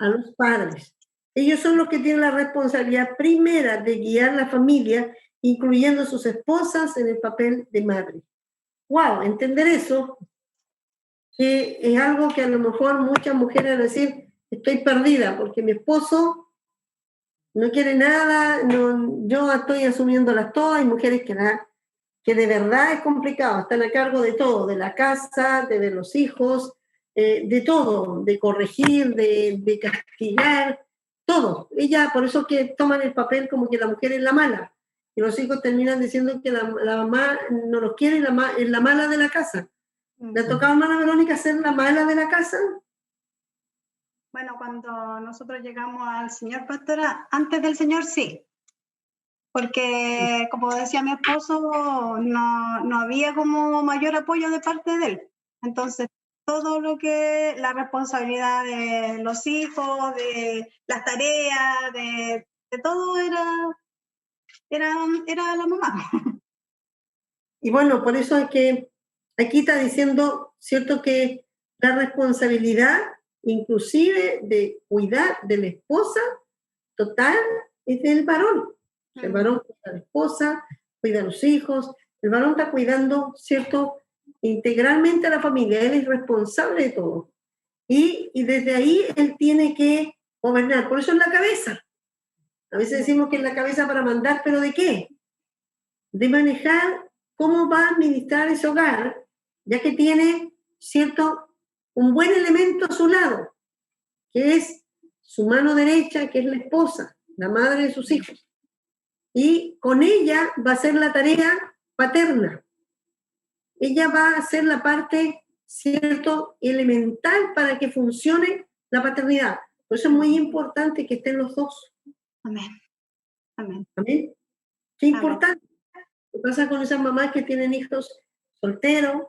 Speaker 1: a los padres. Ellos son los que tienen la responsabilidad primera de guiar la familia, incluyendo sus esposas en el papel de madre. ¡Wow! Entender eso, que es algo que a lo mejor muchas mujeres van a decir, estoy perdida porque mi esposo no quiere nada, no, yo estoy asumiéndolas todas. Hay mujeres que de verdad es complicado, están a cargo de todo, de la casa, de los hijos, de todo, de corregir, de castigar, todo. Ella, por eso que toman el papel como que la mujer es la mala, y los hijos terminan diciendo que la mamá no los quiere y es la mala de la casa. ¿Le ha tocado a hermana Verónica ser la mala de la casa?
Speaker 3: Bueno, cuando nosotros llegamos al Señor, pastora, antes del Señor sí, porque como decía mi esposo, no había como mayor apoyo de parte de él. Entonces, todo lo que la responsabilidad de los hijos, de las tareas, de todo era la mamá.
Speaker 1: Y bueno, por eso es que aquí está diciendo, ¿cierto?, que la responsabilidad inclusive de cuidar de la esposa total es del varón. El varón cuida a la esposa, cuida a los hijos, el varón está cuidando, ¿cierto?, integralmente a la familia, él es responsable de todo. Y desde ahí él tiene que gobernar, por eso es la cabeza. A veces decimos que es la cabeza para mandar, ¿pero de qué? De manejar cómo va a administrar ese hogar, ya que tiene, ¿cierto?, un buen elemento a su lado, que es su mano derecha, que es la esposa, la madre de sus hijos. Y con ella va a hacer la tarea paterna. Ella va a hacer la parte, ¿cierto?, elemental para que funcione la paternidad. Por eso es muy importante que estén los dos.
Speaker 3: Amén. Amén.
Speaker 1: ¿Amén? Qué importante. ¿Qué pasa con esas mamás que tienen hijos solteros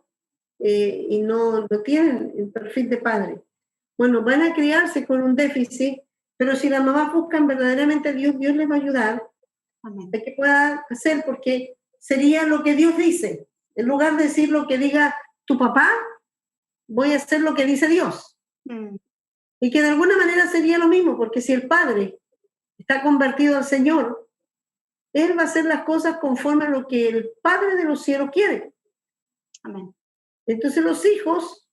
Speaker 1: y no tienen el perfil de padre? Bueno, van a criarse con un déficit, pero si las mamás buscan verdaderamente a Dios, Dios les va a ayudar.
Speaker 3: Amén.
Speaker 1: A que pueda hacer, porque sería lo que Dios dice. En lugar de decir lo que diga tu papá, voy a hacer lo que dice Dios. Y que de alguna manera sería lo mismo, porque si el padre está convertido al Señor, él va a hacer las cosas conforme a lo que el Padre de los cielos quiere.
Speaker 3: Amén.
Speaker 1: Entonces los hijos,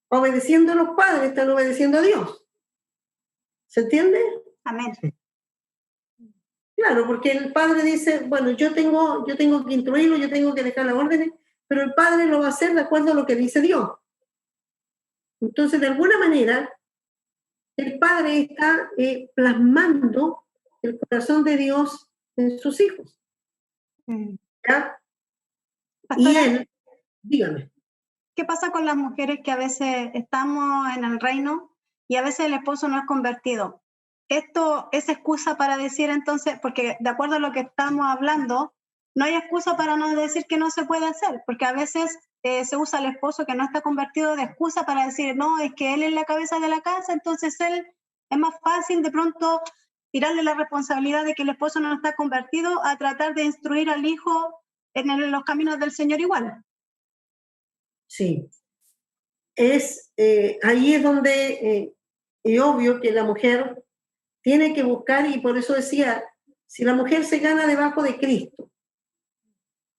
Speaker 1: obedeciendo a los padres, están obedeciendo a Dios. ¿Se entiende?
Speaker 3: Amén.
Speaker 1: Claro, porque el padre dice, bueno, yo tengo que instruirlo, yo tengo que dejar las órdenes, pero el padre lo va a hacer de acuerdo a lo que dice Dios. Entonces, de alguna manera, el padre está plasmando el corazón de Dios en sus hijos. ¿Ya? Y él, dígame.
Speaker 3: ¿Qué pasa con las mujeres que a veces estamos en el reino y a veces el esposo no es convertido? ¿Esto es excusa para decir entonces, porque de acuerdo a lo que estamos hablando, no hay excusa para no decir que no se puede hacer? Porque a veces se usa al esposo que no está convertido de excusa para decir, no, es que él es la cabeza de la casa, entonces él es más fácil de pronto tirarle la responsabilidad de que el esposo no está convertido a tratar de instruir al hijo en los caminos del Señor igual.
Speaker 1: Sí. Ahí es donde es obvio que la mujer tiene que buscar, y por eso decía, si la mujer se gana debajo de Cristo,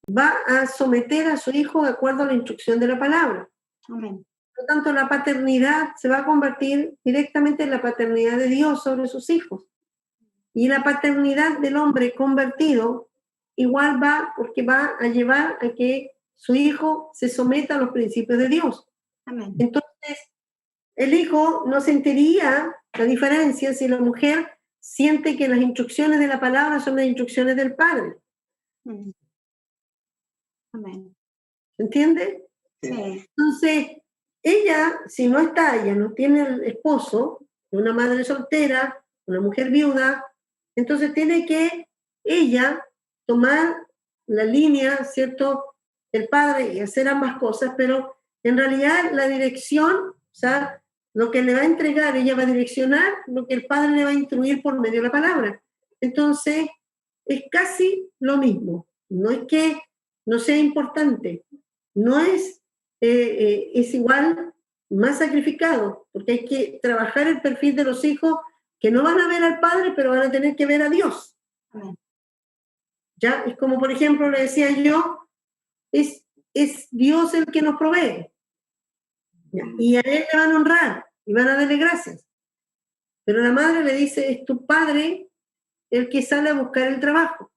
Speaker 1: va a someter a su hijo de acuerdo a la instrucción de la palabra.
Speaker 3: Amén.
Speaker 1: Por lo tanto, la paternidad se va a convertir directamente en la paternidad de Dios sobre sus hijos. Y la paternidad del hombre convertido igual porque va a llevar a que su hijo se someta a los principios de Dios.
Speaker 3: Amén.
Speaker 1: Entonces, el hijo no sentiría la diferencia si la mujer siente que las instrucciones de la palabra son las instrucciones del padre.
Speaker 3: Amén.
Speaker 1: ¿Se entiende?
Speaker 3: Sí.
Speaker 1: Entonces, ella no tiene el esposo, una madre soltera, una mujer viuda, entonces tiene que ella tomar la línea, ¿cierto?, del padre y hacer ambas cosas, pero en realidad la dirección, o sea, lo que le va a entregar, ella va a direccionar lo que el padre le va a instruir por medio de la palabra. Entonces, es casi lo mismo. No es que no sea importante, no es igual, más sacrificado, porque hay que trabajar el perfil de los hijos que no van a ver al padre, pero van a tener que ver a Dios. Ya, es como por ejemplo le decía yo, es Dios el que nos provee. ¿Ya? Y a él le van a honrar y van a darle gracias. Pero la madre le dice, es tu padre el que sale a buscar el trabajo.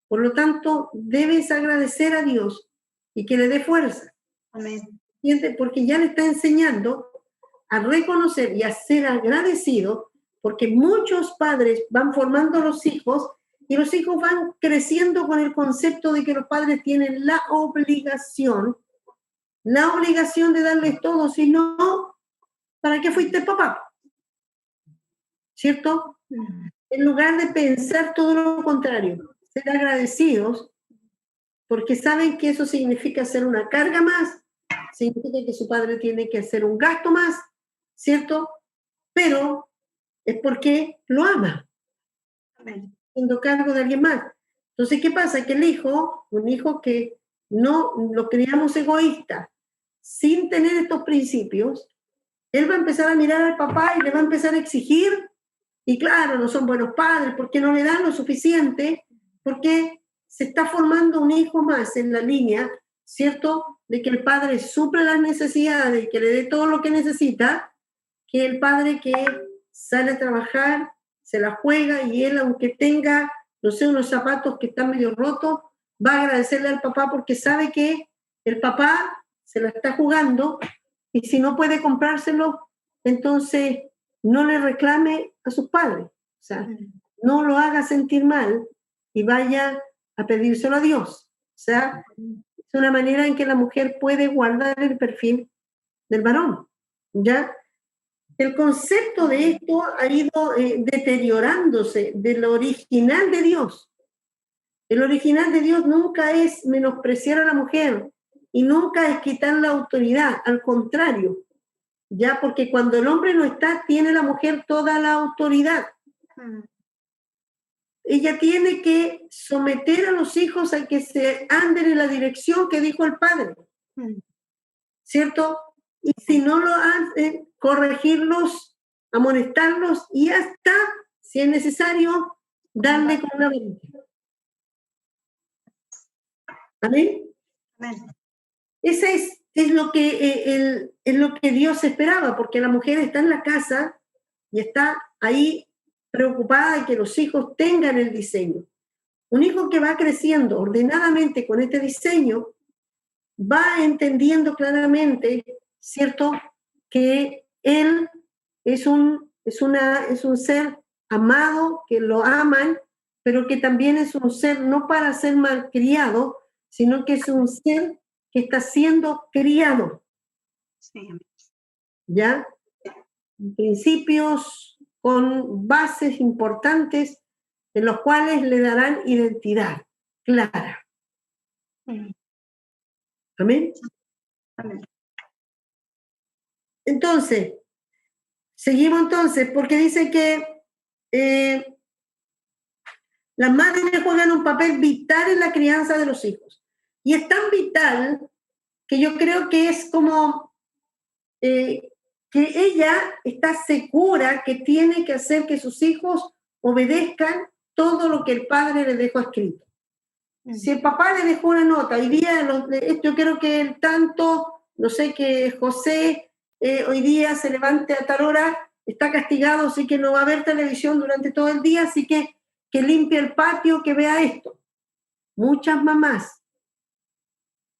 Speaker 1: Por lo tanto, debes agradecer a Dios y que le dé fuerza.
Speaker 3: Amén.
Speaker 1: Porque ya le está enseñando a reconocer y a ser agradecido, porque muchos padres van formando a los hijos y los hijos van creciendo con el concepto de que los padres tienen la obligación de darles todo, si no, ¿para qué fuiste papá? ¿Cierto? En lugar de pensar todo lo contrario, ser agradecidos, porque saben que eso significa hacer una carga más, significa que su padre tiene que hacer un gasto más, ¿cierto? Pero es porque lo ama, siendo cargo de alguien más. Entonces, ¿qué pasa? Que un hijo que no lo criamos egoísta, sin tener estos principios, él va a empezar a mirar al papá y le va a empezar a exigir, y claro, no son buenos padres, porque no le dan lo suficiente, porque se está formando un hijo más en la línea, ¿cierto?, de que el padre suple las necesidades y que le dé todo lo que necesita, que el padre que sale a trabajar, se la juega y él, aunque tenga, no sé, unos zapatos que están medio rotos, va a agradecerle al papá porque sabe que el papá se la está jugando y si no puede comprárselo, entonces no le reclame a sus padres. O sea, no lo haga sentir mal y vaya a pedírselo a Dios. O sea, es una manera en que la mujer puede guardar el perfil del varón, ¿ya? El concepto de esto ha ido deteriorándose de lo original de Dios. El original de Dios nunca es menospreciar a la mujer y nunca es quitar la autoridad, al contrario, ya, porque cuando el hombre no está, tiene la mujer toda la autoridad. Ella tiene que someter a los hijos a que se anden en la dirección que dijo el padre, ¿cierto? Y si no lo hacen, corregirlos, amonestarlos y hasta, si es necesario, darle con una varita. ¿Amén?
Speaker 3: Amén.
Speaker 1: Ese es lo que Dios esperaba, porque la mujer está en la casa y está ahí preocupada de que los hijos tengan el diseño. Un hijo que va creciendo ordenadamente con este diseño va entendiendo claramente, ¿cierto?, que él es un ser amado, que lo aman, pero que también es un ser no para ser malcriado, sino que es un ser que está siendo criado.
Speaker 3: Sí.
Speaker 1: ¿Ya? Principios con bases importantes en los cuales le darán identidad clara. ¿Amén?
Speaker 3: Amén.
Speaker 1: Entonces, seguimos entonces, porque dice que las madres juegan un papel vital en la crianza de los hijos. Y es tan vital que yo creo que es como que ella está segura que tiene que hacer que sus hijos obedezcan todo lo que el padre le dejó escrito. Si el papá le dejó una nota, hoy día yo creo que el tanto, no sé, que José hoy día se levante a tal hora, está castigado, así que no va a ver televisión durante todo el día, así que limpie el patio, que vea esto. Muchas mamás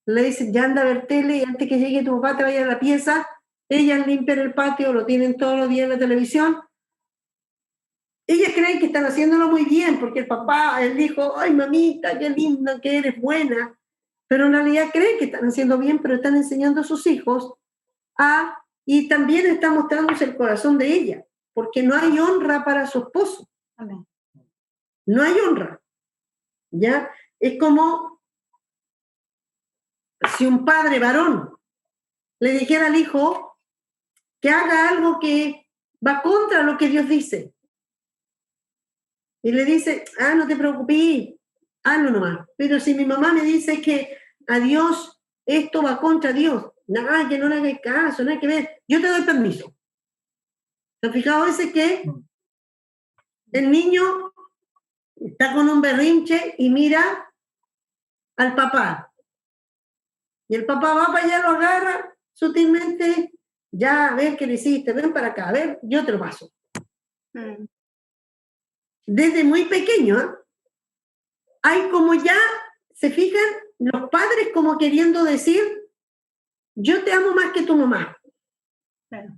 Speaker 1: le dicen, ya anda a ver tele y antes que llegue tu papá te vaya a la pieza, ellas limpian el patio, lo tienen todos los días en la televisión. Ellas creen que están haciéndolo muy bien porque el papá, él dijo, ay mamita, qué linda que eres, buena. Pero en realidad creen que están haciendo bien, pero están enseñando a sus hijos y también está mostrándose el corazón de ella, porque no hay honra para su esposo.
Speaker 3: Amén.
Speaker 1: No hay honra. ¿Ya? Es como si un padre varón le dijera al hijo que haga algo que va contra lo que Dios dice. Y le dice, no te preocupes, hazlo nomás. Pero si mi mamá me dice que a Dios esto va contra Dios, nada, que no le hagas caso, nada que ver, yo te doy permiso. ¿Se han fijado a veces que el niño está con un berrinche y mira al papá? Y el papá va para allá, lo agarra sutilmente, ya, a ver qué le hiciste, ven para acá, a ver, yo te lo paso. Desde muy pequeño, hay como ya, se fijan, los padres como queriendo decir, yo te amo más que tu mamá.
Speaker 3: Claro.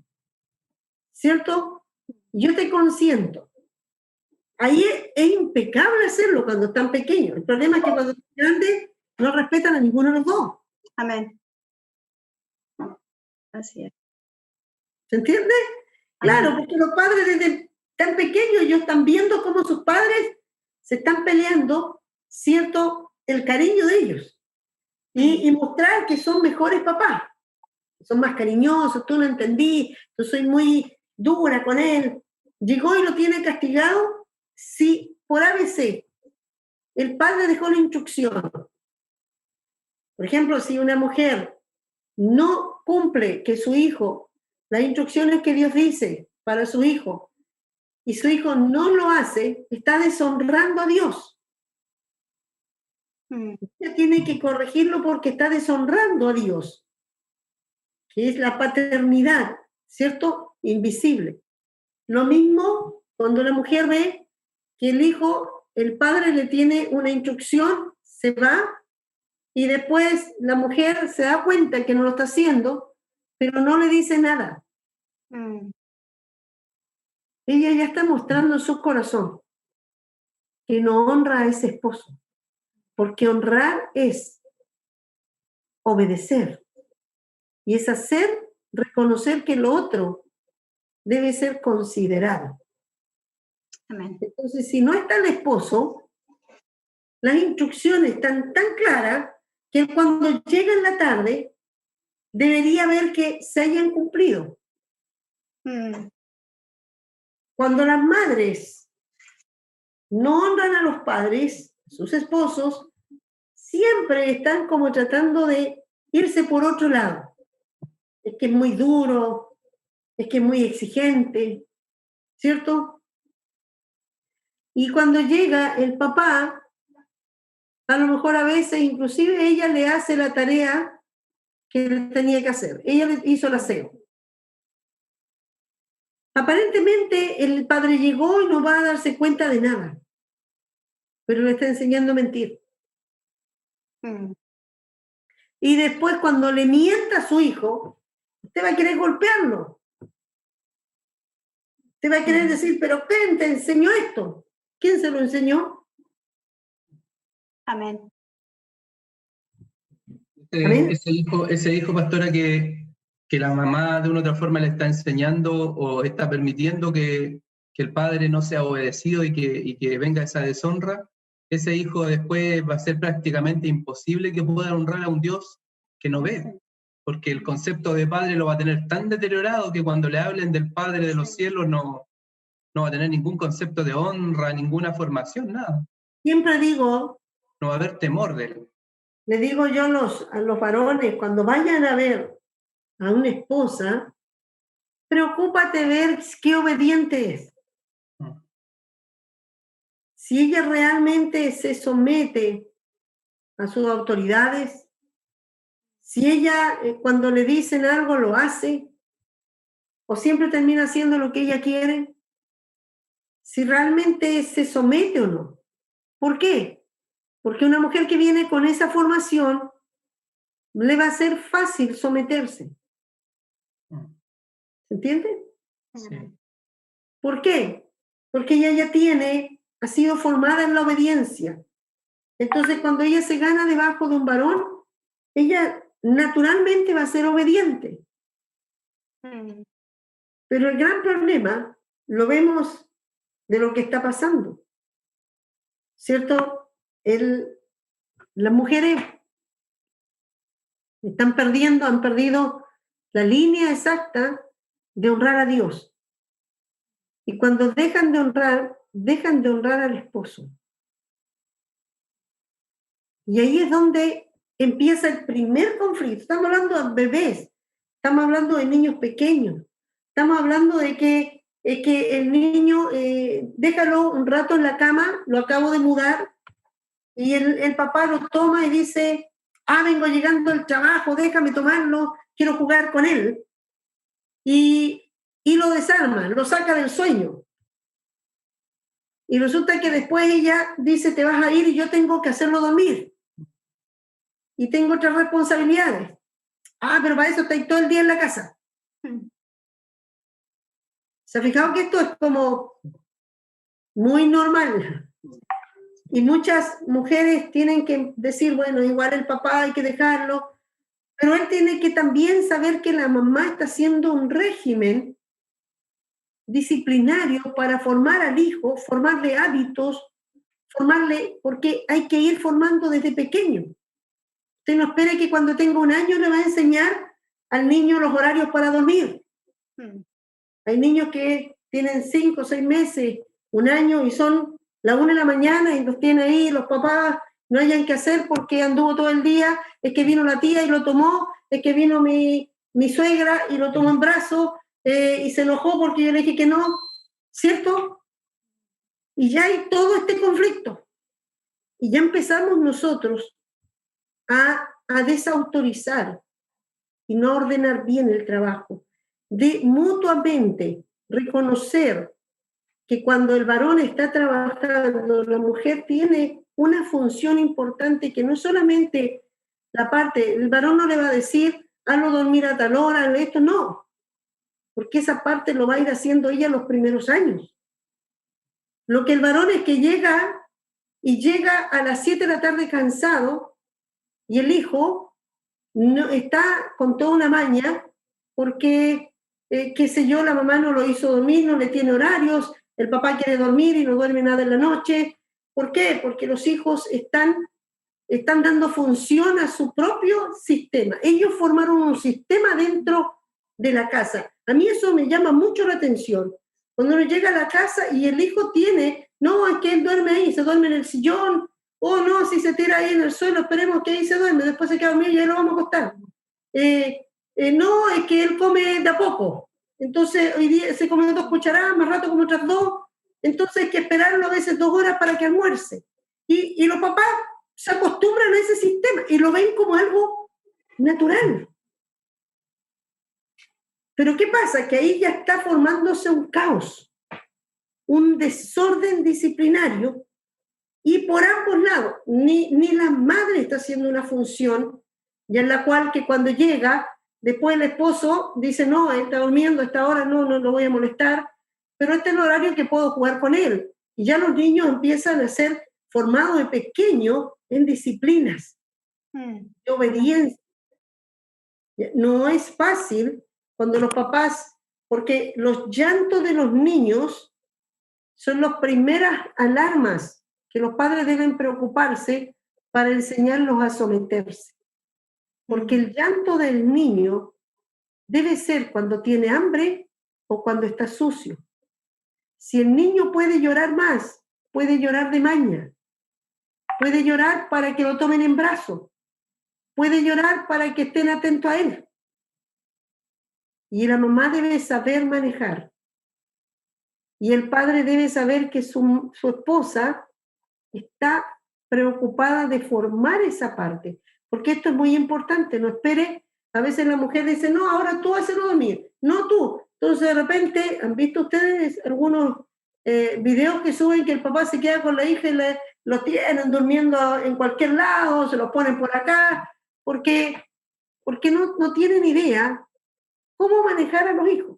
Speaker 1: ¿Cierto? Yo te consiento. Ahí es impecable hacerlo cuando están pequeños. El problema es que cuando están grandes no respetan a ninguno de los dos.
Speaker 3: Amén. Así es.
Speaker 1: ¿Se entiende? Claro, porque los padres desde tan pequeños ellos están viendo cómo sus padres se están peleando, ¿cierto? El cariño de ellos. Y mostrar que son mejores papás. Son más cariñosos, tú no entendí, yo soy muy dura con él. Llegó y lo tiene castigado. Si por ABC el padre dejó la instrucción, por ejemplo, si una mujer no cumple que su hijo, las instrucciones que Dios dice para su hijo, y su hijo no lo hace, está deshonrando a Dios. Ella tiene que corregirlo porque está deshonrando a Dios, que es la paternidad, ¿cierto? Invisible. Lo mismo cuando la mujer ve que el hijo, el padre le tiene una instrucción, se va, y después la mujer se da cuenta que no lo está haciendo, pero no le dice nada. Ella ya está mostrando en su corazón que no honra a ese esposo, porque honrar es obedecer, y es hacer, reconocer que lo otro debe ser considerado.
Speaker 3: Amén.
Speaker 1: Entonces, si no está el esposo, las instrucciones están tan claras que cuando llega en la tarde, debería ver que se hayan cumplido. Cuando las madres no honran a los padres, sus esposos, siempre están como tratando de irse por otro lado. Es que es muy duro, es que es muy exigente, ¿cierto? Y cuando llega el papá, a lo mejor a veces inclusive ella le hace la tarea que él tenía que hacer. Ella le hizo el aseo. Aparentemente el padre llegó y no va a darse cuenta de nada, pero le está enseñando a mentir. Y después cuando le mienta a su hijo, usted va a querer golpearlo. Usted va a querer decir, pero ven, te enseñó esto. ¿Quién se lo enseñó?
Speaker 3: Amén.
Speaker 2: Ese hijo, pastora, que la mamá de una u otra forma le está enseñando o está permitiendo que el padre no sea obedecido y que venga esa deshonra, ese hijo después va a ser prácticamente imposible que pueda honrar a un Dios que no ve, porque el concepto de padre lo va a tener tan deteriorado que cuando le hablen del Padre de los cielos no va a tener ningún concepto de honra, ninguna formación, nada.
Speaker 1: Siempre digo,
Speaker 2: No va a haber temor de él.
Speaker 1: le digo yo a los varones, cuando vayan a ver a una esposa, preocúpate ver qué obediente es. Si ella realmente se somete a sus autoridades, si ella cuando le dicen algo lo hace, o siempre termina haciendo lo que ella quiere, si realmente se somete o no. ¿Por qué? Porque una mujer que viene con esa formación le va a ser fácil someterse. ¿Se entiende?
Speaker 2: Sí.
Speaker 1: ¿Por qué? Porque ella ya ha sido formada en la obediencia. Entonces, cuando ella se gana debajo de un varón, ella naturalmente va a ser obediente. Pero el gran problema lo vemos de lo que está pasando, ¿cierto? Las mujeres han perdido la línea exacta de honrar a Dios. Y cuando dejan de honrar al esposo. Y ahí es donde empieza el primer conflicto. Estamos hablando de bebés, estamos hablando de niños pequeños, estamos hablando de que el niño, déjalo un rato en la cama, lo acabo de mudar, y el papá lo toma y dice, vengo llegando del trabajo, déjame tomarlo, quiero jugar con él. Y lo desarma, lo saca del sueño. Y resulta que después ella dice, te vas a ir y yo tengo que hacerlo dormir. Y tengo otras responsabilidades. Pero para eso estáis todo el día en la casa. ¿Se ha fijado que esto es como muy normal? Y muchas mujeres tienen que decir, bueno, igual el papá hay que dejarlo, pero él tiene que también saber que la mamá está haciendo un régimen disciplinario para formar al hijo, formarle hábitos, porque hay que ir formando desde pequeño. Usted no espere que cuando tenga 1 año le va a enseñar al niño los horarios para dormir. Hay niños que tienen 5 o 6 meses, 1 año, y son la 1 de la mañana y los tiene ahí, los papás no hayan que hacer porque anduvo todo el día, es que vino la tía y lo tomó, es que vino mi suegra y lo tomó en brazos, y se enojó porque yo le dije que no, ¿cierto? Y ya hay todo este conflicto. Y ya empezamos nosotros a desautorizar y no ordenar bien el trabajo, de mutuamente reconocer que cuando el varón está trabajando, la mujer tiene una función importante que no solamente la parte, el varón no le va a decir, hazlo dormir a tal hora, esto no, porque esa parte lo va a ir haciendo ella los primeros años. Lo que el varón es que llega a las 7 de la tarde cansado y el hijo no está con toda una maña porque, qué sé yo, la mamá no lo hizo dormir, no le tiene horarios, el papá quiere dormir y no duerme nada en la noche. ¿Por qué? Porque los hijos están dando función a su propio sistema. Ellos formaron un sistema dentro de la casa. A mí eso me llama mucho la atención. Cuando uno llega a la casa y el hijo no, es que él duerme ahí, se duerme en el sillón, no, si se tira ahí en el suelo, esperemos que ahí se duerme, después se queda dormido y ahí lo vamos a acostar. No, es que él come de a poco. Entonces, hoy día se come 2 cucharadas, más rato como otras 2. Entonces hay que esperarlo a veces 2 horas para que almuerce. Y los papás se acostumbran a ese sistema y lo ven como algo natural. Pero ¿qué pasa? Que ahí ya está formándose un caos, un desorden disciplinario, y por ambos lados, ni la madre está haciendo una función, y en la cual que cuando llega, después el esposo dice, no, él está durmiendo a esta hora, no lo voy a molestar, pero este es el horario que puedo jugar con él. Y ya los niños empiezan a ser formados de pequeño en disciplinas, de obediencia. No es fácil cuando los papás, porque los llantos de los niños son las primeras alarmas que los padres deben preocuparse para enseñarlos a someterse. porque el llanto del niño debe ser cuando tiene hambre o cuando está sucio. Si el niño puede llorar más, puede llorar de maña, puede llorar para que lo tomen en brazos, puede llorar para que estén atentos a él. Y la mamá debe saber manejar. Y el padre debe saber que su esposa está preocupada de formar esa parte. Porque esto es muy importante. No espere. A veces la mujer dice, no, ahora tú hazlo dormir. No tú. Entonces de repente, ¿han visto ustedes algunos videos que suben que el papá se queda con la hija y los tienen durmiendo en cualquier lado, se los ponen por acá, porque no tienen idea cómo manejar a los hijos?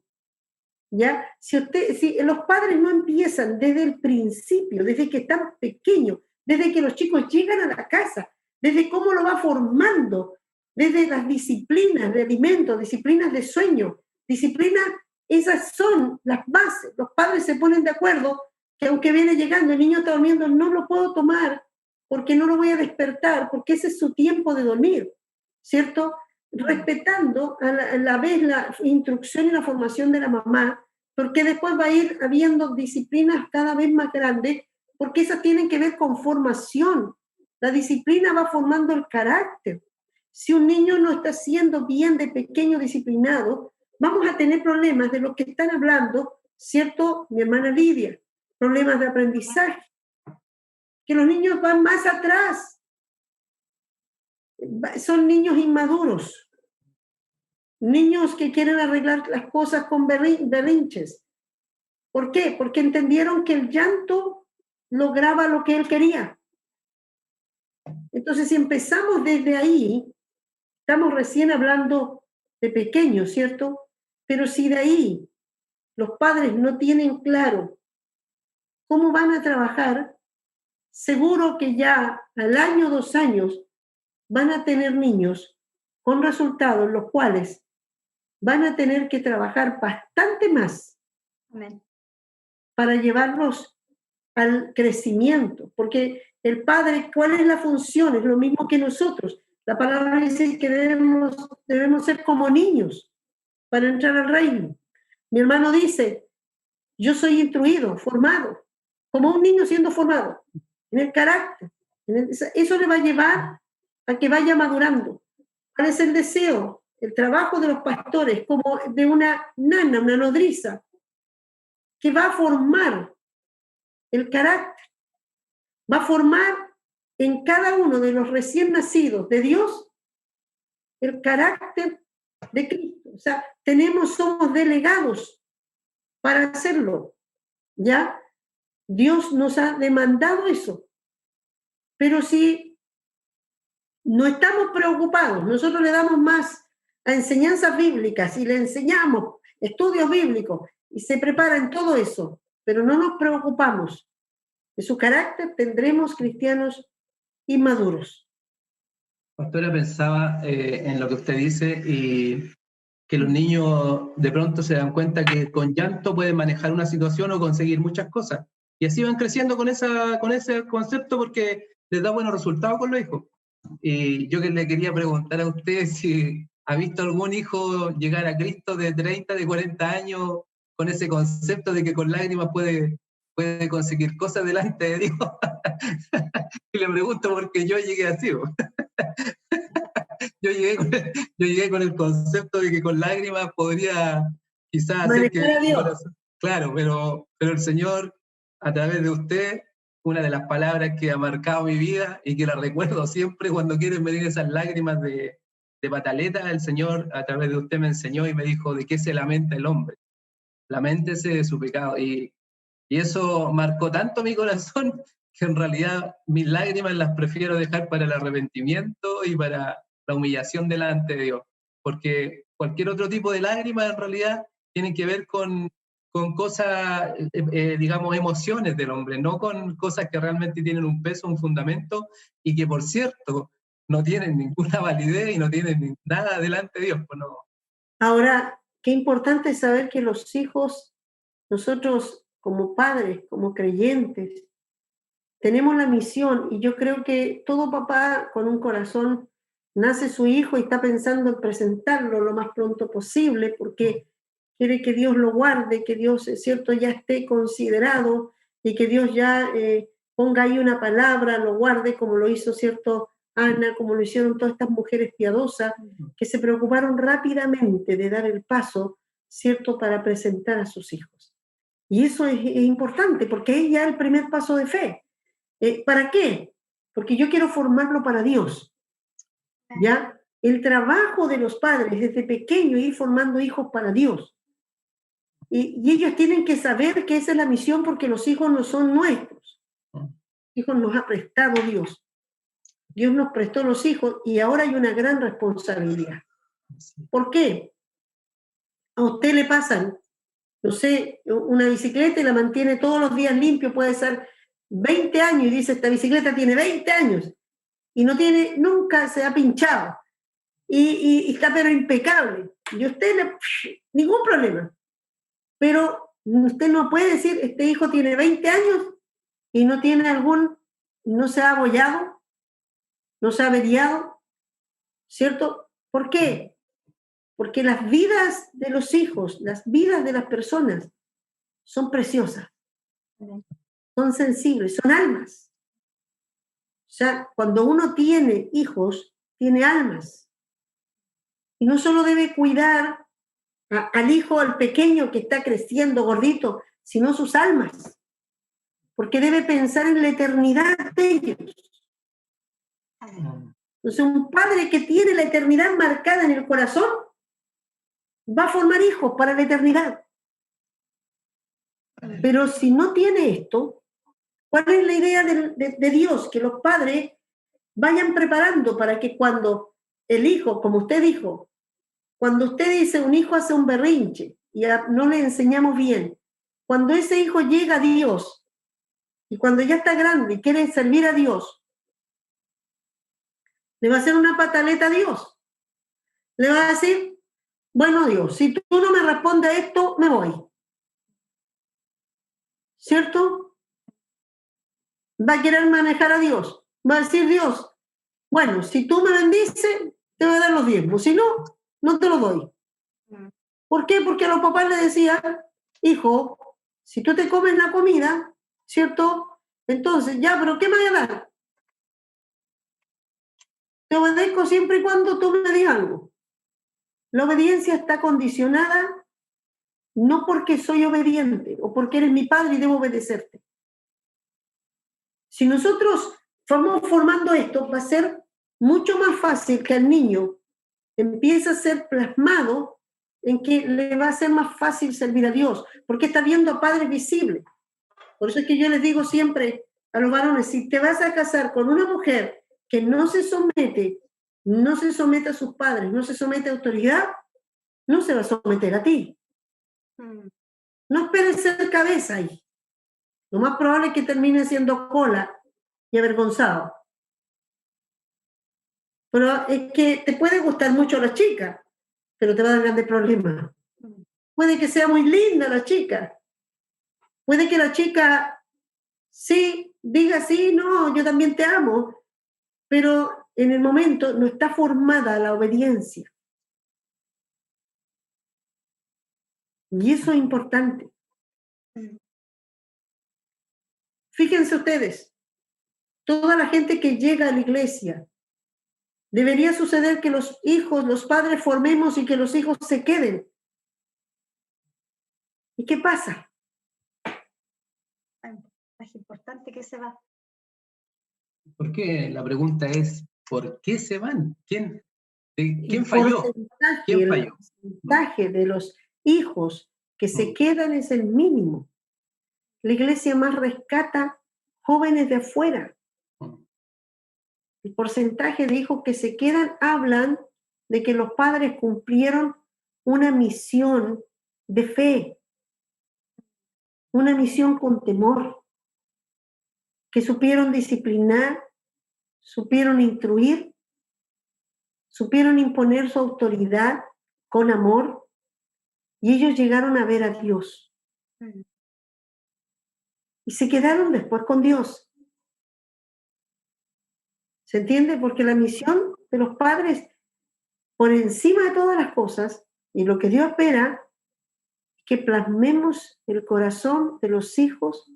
Speaker 1: ¿Ya? Si los padres no empiezan desde el principio, desde que están pequeños, desde que los chicos llegan a la casa, desde cómo lo va formando, desde las disciplinas de alimento, disciplinas de sueño, disciplinas, esas son las bases. Los padres se ponen de acuerdo que aunque viene llegando, el niño está durmiendo, no lo puedo tomar porque no lo voy a despertar, porque ese es su tiempo de dormir, ¿cierto? Respetando a la vez la instrucción y la formación de la mamá, porque después va a ir habiendo disciplinas cada vez más grandes, porque esas tienen que ver con formación. La disciplina va formando el carácter. Si un niño no está siendo bien de pequeño disciplinado, vamos a tener problemas de los que están hablando, ¿cierto? Mi hermana Lidia, problemas de aprendizaje, que los niños van más atrás. Son niños inmaduros, niños que quieren arreglar las cosas con berrinches. ¿Por qué? Porque entendieron que el llanto lograba lo que él quería. Entonces, si empezamos desde ahí, estamos recién hablando de pequeños, ¿cierto? Pero si de ahí los padres no tienen claro cómo van a trabajar, seguro que ya al año, 2 años, van a tener niños con resultados los cuales van a tener que trabajar bastante más.
Speaker 3: Amén.
Speaker 1: Para llevarlos al crecimiento, porque el padre, ¿cuál es la función? Es lo mismo que nosotros. La palabra dice que debemos ser como niños para entrar al reino. Mi hermano dice, yo soy instruido, formado, como un niño siendo formado, en el carácter. Eso le va a llevar a que vaya madurando. ¿Cuál es el deseo? El trabajo de los pastores, como de una nana, una nodriza, que va a formar el carácter, va a formar en cada uno de los recién nacidos de Dios el carácter de Cristo. O sea, somos delegados para hacerlo, ¿ya? Dios nos ha demandado eso. Pero si no estamos preocupados, nosotros le damos más a enseñanzas bíblicas y le enseñamos estudios bíblicos y se prepara en todo eso, pero no nos preocupamos de su carácter, tendremos cristianos inmaduros.
Speaker 2: Pastora, pensaba en lo que usted dice y que los niños de pronto se dan cuenta que con llanto pueden manejar una situación o conseguir muchas cosas. Y así van creciendo con ese concepto porque les da buenos resultados con los hijos. Y yo que le quería preguntar a usted si ha visto algún hijo llegar a Cristo de 30, de 40 años con ese concepto de que con lágrimas puede conseguir cosas delante de Dios. Y le pregunto porque yo llegué así. Yo llegué con el concepto de que con lágrimas podría quizás hacer que mi corazón... Claro, pero el Señor, a través de usted, una de las palabras que ha marcado mi vida y que la recuerdo siempre cuando quieren venir esas lágrimas de pataleta, el Señor a través de usted me enseñó y me dijo de qué se lamenta el hombre. Laméntese de su pecado. Y eso marcó tanto mi corazón que en realidad mis lágrimas las prefiero dejar para el arrepentimiento y para la humillación delante de Dios, porque cualquier otro tipo de lágrimas en realidad tienen que ver con cosas, digamos, emociones del hombre, no con cosas que realmente tienen un peso, un fundamento, y que por cierto no tienen ninguna validez y no tienen nada delante de Dios. Pues no.
Speaker 1: Ahora, qué importante saber que los hijos, nosotros como padres, como creyentes, tenemos la misión, y yo creo que todo papá con un corazón nace su hijo y está pensando en presentarlo lo más pronto posible porque quiere que Dios lo guarde, que Dios, es cierto, ya esté considerado y que Dios ya ponga ahí una palabra, lo guarde, como lo hizo, cierto, Ana, como lo hicieron todas estas mujeres piadosas que se preocuparon rápidamente de dar el paso, cierto, para presentar a sus hijos. Y eso es importante porque es ya el primer paso de fe. ¿Para qué? Porque yo quiero formarlo para Dios. ¿Ya? El trabajo de los padres desde pequeño es ir formando hijos para Dios. Y ellos tienen que saber que esa es la misión porque los hijos no son nuestros. Los hijos nos ha prestado Dios. Dios nos prestó los hijos y ahora hay una gran responsabilidad. ¿Por qué? A usted le pasan, no sé, una bicicleta y la mantiene todos los días limpio, puede ser 20 años y dice, esta bicicleta tiene 20 años y no tiene, nunca se ha pinchado y está pero impecable. Y usted, ningún problema. Pero usted no puede decir, este hijo tiene 20 años y no tiene no se ha abollado, no se ha averiado, ¿cierto? ¿Por qué? Porque las vidas de los hijos, las vidas de las personas son preciosas, son sensibles, son almas. O sea, cuando uno tiene hijos, tiene almas. Y no solo debe cuidar al hijo, al pequeño que está creciendo gordito, sino sus almas. Porque debe pensar en la eternidad de ellos. Entonces, un padre que tiene la eternidad marcada en el corazón va a formar hijos para la eternidad. Pero si no tiene esto, ¿cuál es la idea de Dios? Que los padres vayan preparando para que cuando el hijo, como usted dijo, cuando usted dice un hijo hace un berrinche y no le enseñamos bien, cuando ese hijo llega a Dios y cuando ya está grande y quiere servir a Dios, le va a hacer una pataleta a Dios. Le va a decir, bueno Dios, si tú no me respondes a esto, me voy. ¿Cierto? Va a querer manejar a Dios. Va a decir Dios, bueno, si tú me bendices, te voy a dar los diezmos. Si no, no te los doy. ¿Por qué? Porque a los papás les decían, hijo, si tú te comes la comida, ¿cierto? Entonces, ya, pero ¿qué me voy a dar? Te obedezco siempre y cuando tú me digas algo. La obediencia está condicionada no porque soy obediente o porque eres mi padre y debo obedecerte. Si nosotros vamos formando esto, va a ser mucho más fácil que el niño empiece a ser plasmado en que le va a ser más fácil servir a Dios, porque está viendo a padres visibles. Por eso es que yo les digo siempre a los varones, si te vas a casar con una mujer que no se somete a sus padres, no se somete a autoridad, no se va a someter a ti. No esperes ser cabeza ahí. Lo más probable es que termine siendo cola y avergonzado. Pero es que te puede gustar mucho la chica, pero te va a dar grandes problemas. Puede que sea muy linda la chica. Puede que la chica sí diga sí, no, yo también te amo, pero en el momento no está formada la obediencia. Y eso es importante. Fíjense ustedes, toda la gente que llega a la iglesia, debería suceder que los hijos, los padres formemos y que los hijos se queden. ¿Y qué pasa?
Speaker 3: Es importante que se va.
Speaker 2: ¿Por qué? La pregunta es, ¿por qué se van? ¿Quién falló? ¿Quién falló?
Speaker 1: El porcentaje de los hijos que se quedan es el mínimo. La iglesia más rescata jóvenes de afuera. El porcentaje de hijos que se quedan hablan de que los padres cumplieron una misión de fe, una misión con temor, que supieron disciplinar, supieron instruir, supieron imponer su autoridad con amor y ellos llegaron a ver a Dios. Y se quedaron después con Dios. ¿Se entiende? Porque la misión de los padres, por encima de todas las cosas, y lo que Dios espera, es que plasmemos el corazón de los hijos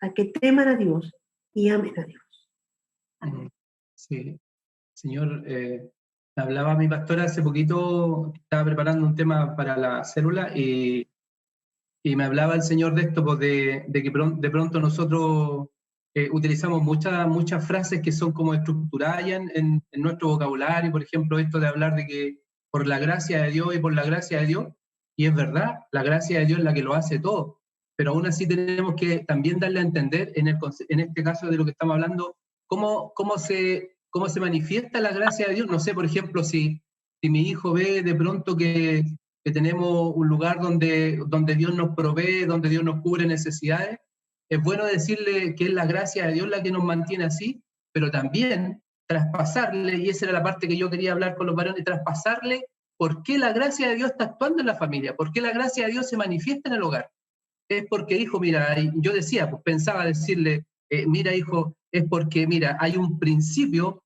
Speaker 1: a que teman a Dios y amen a Dios.
Speaker 2: Sí, Señor, hablaba mi pastora hace poquito, estaba preparando un tema para la célula y me hablaba el Señor de esto, pues de que de pronto nosotros utilizamos muchas frases que son como estructuradas ya en nuestro vocabulario, por ejemplo, esto de hablar de que por la gracia de Dios y por la gracia de Dios, y es verdad, la gracia de Dios es la que lo hace todo, pero aún así tenemos que también darle a entender, en este caso de lo que estamos hablando, cómo se manifiesta la gracia de Dios. No sé, por ejemplo, si mi hijo ve de pronto que tenemos un lugar donde Dios nos provee, donde Dios nos cubre necesidades, es bueno decirle que es la gracia de Dios la que nos mantiene así, pero también traspasarle, y esa era la parte que yo quería hablar con los varones, traspasarle por qué la gracia de Dios está actuando en la familia, por qué la gracia de Dios se manifiesta en el hogar. Es porque, hijo, mira, yo decía, pues pensaba decirle, mira, hijo, es porque, mira, hay un principio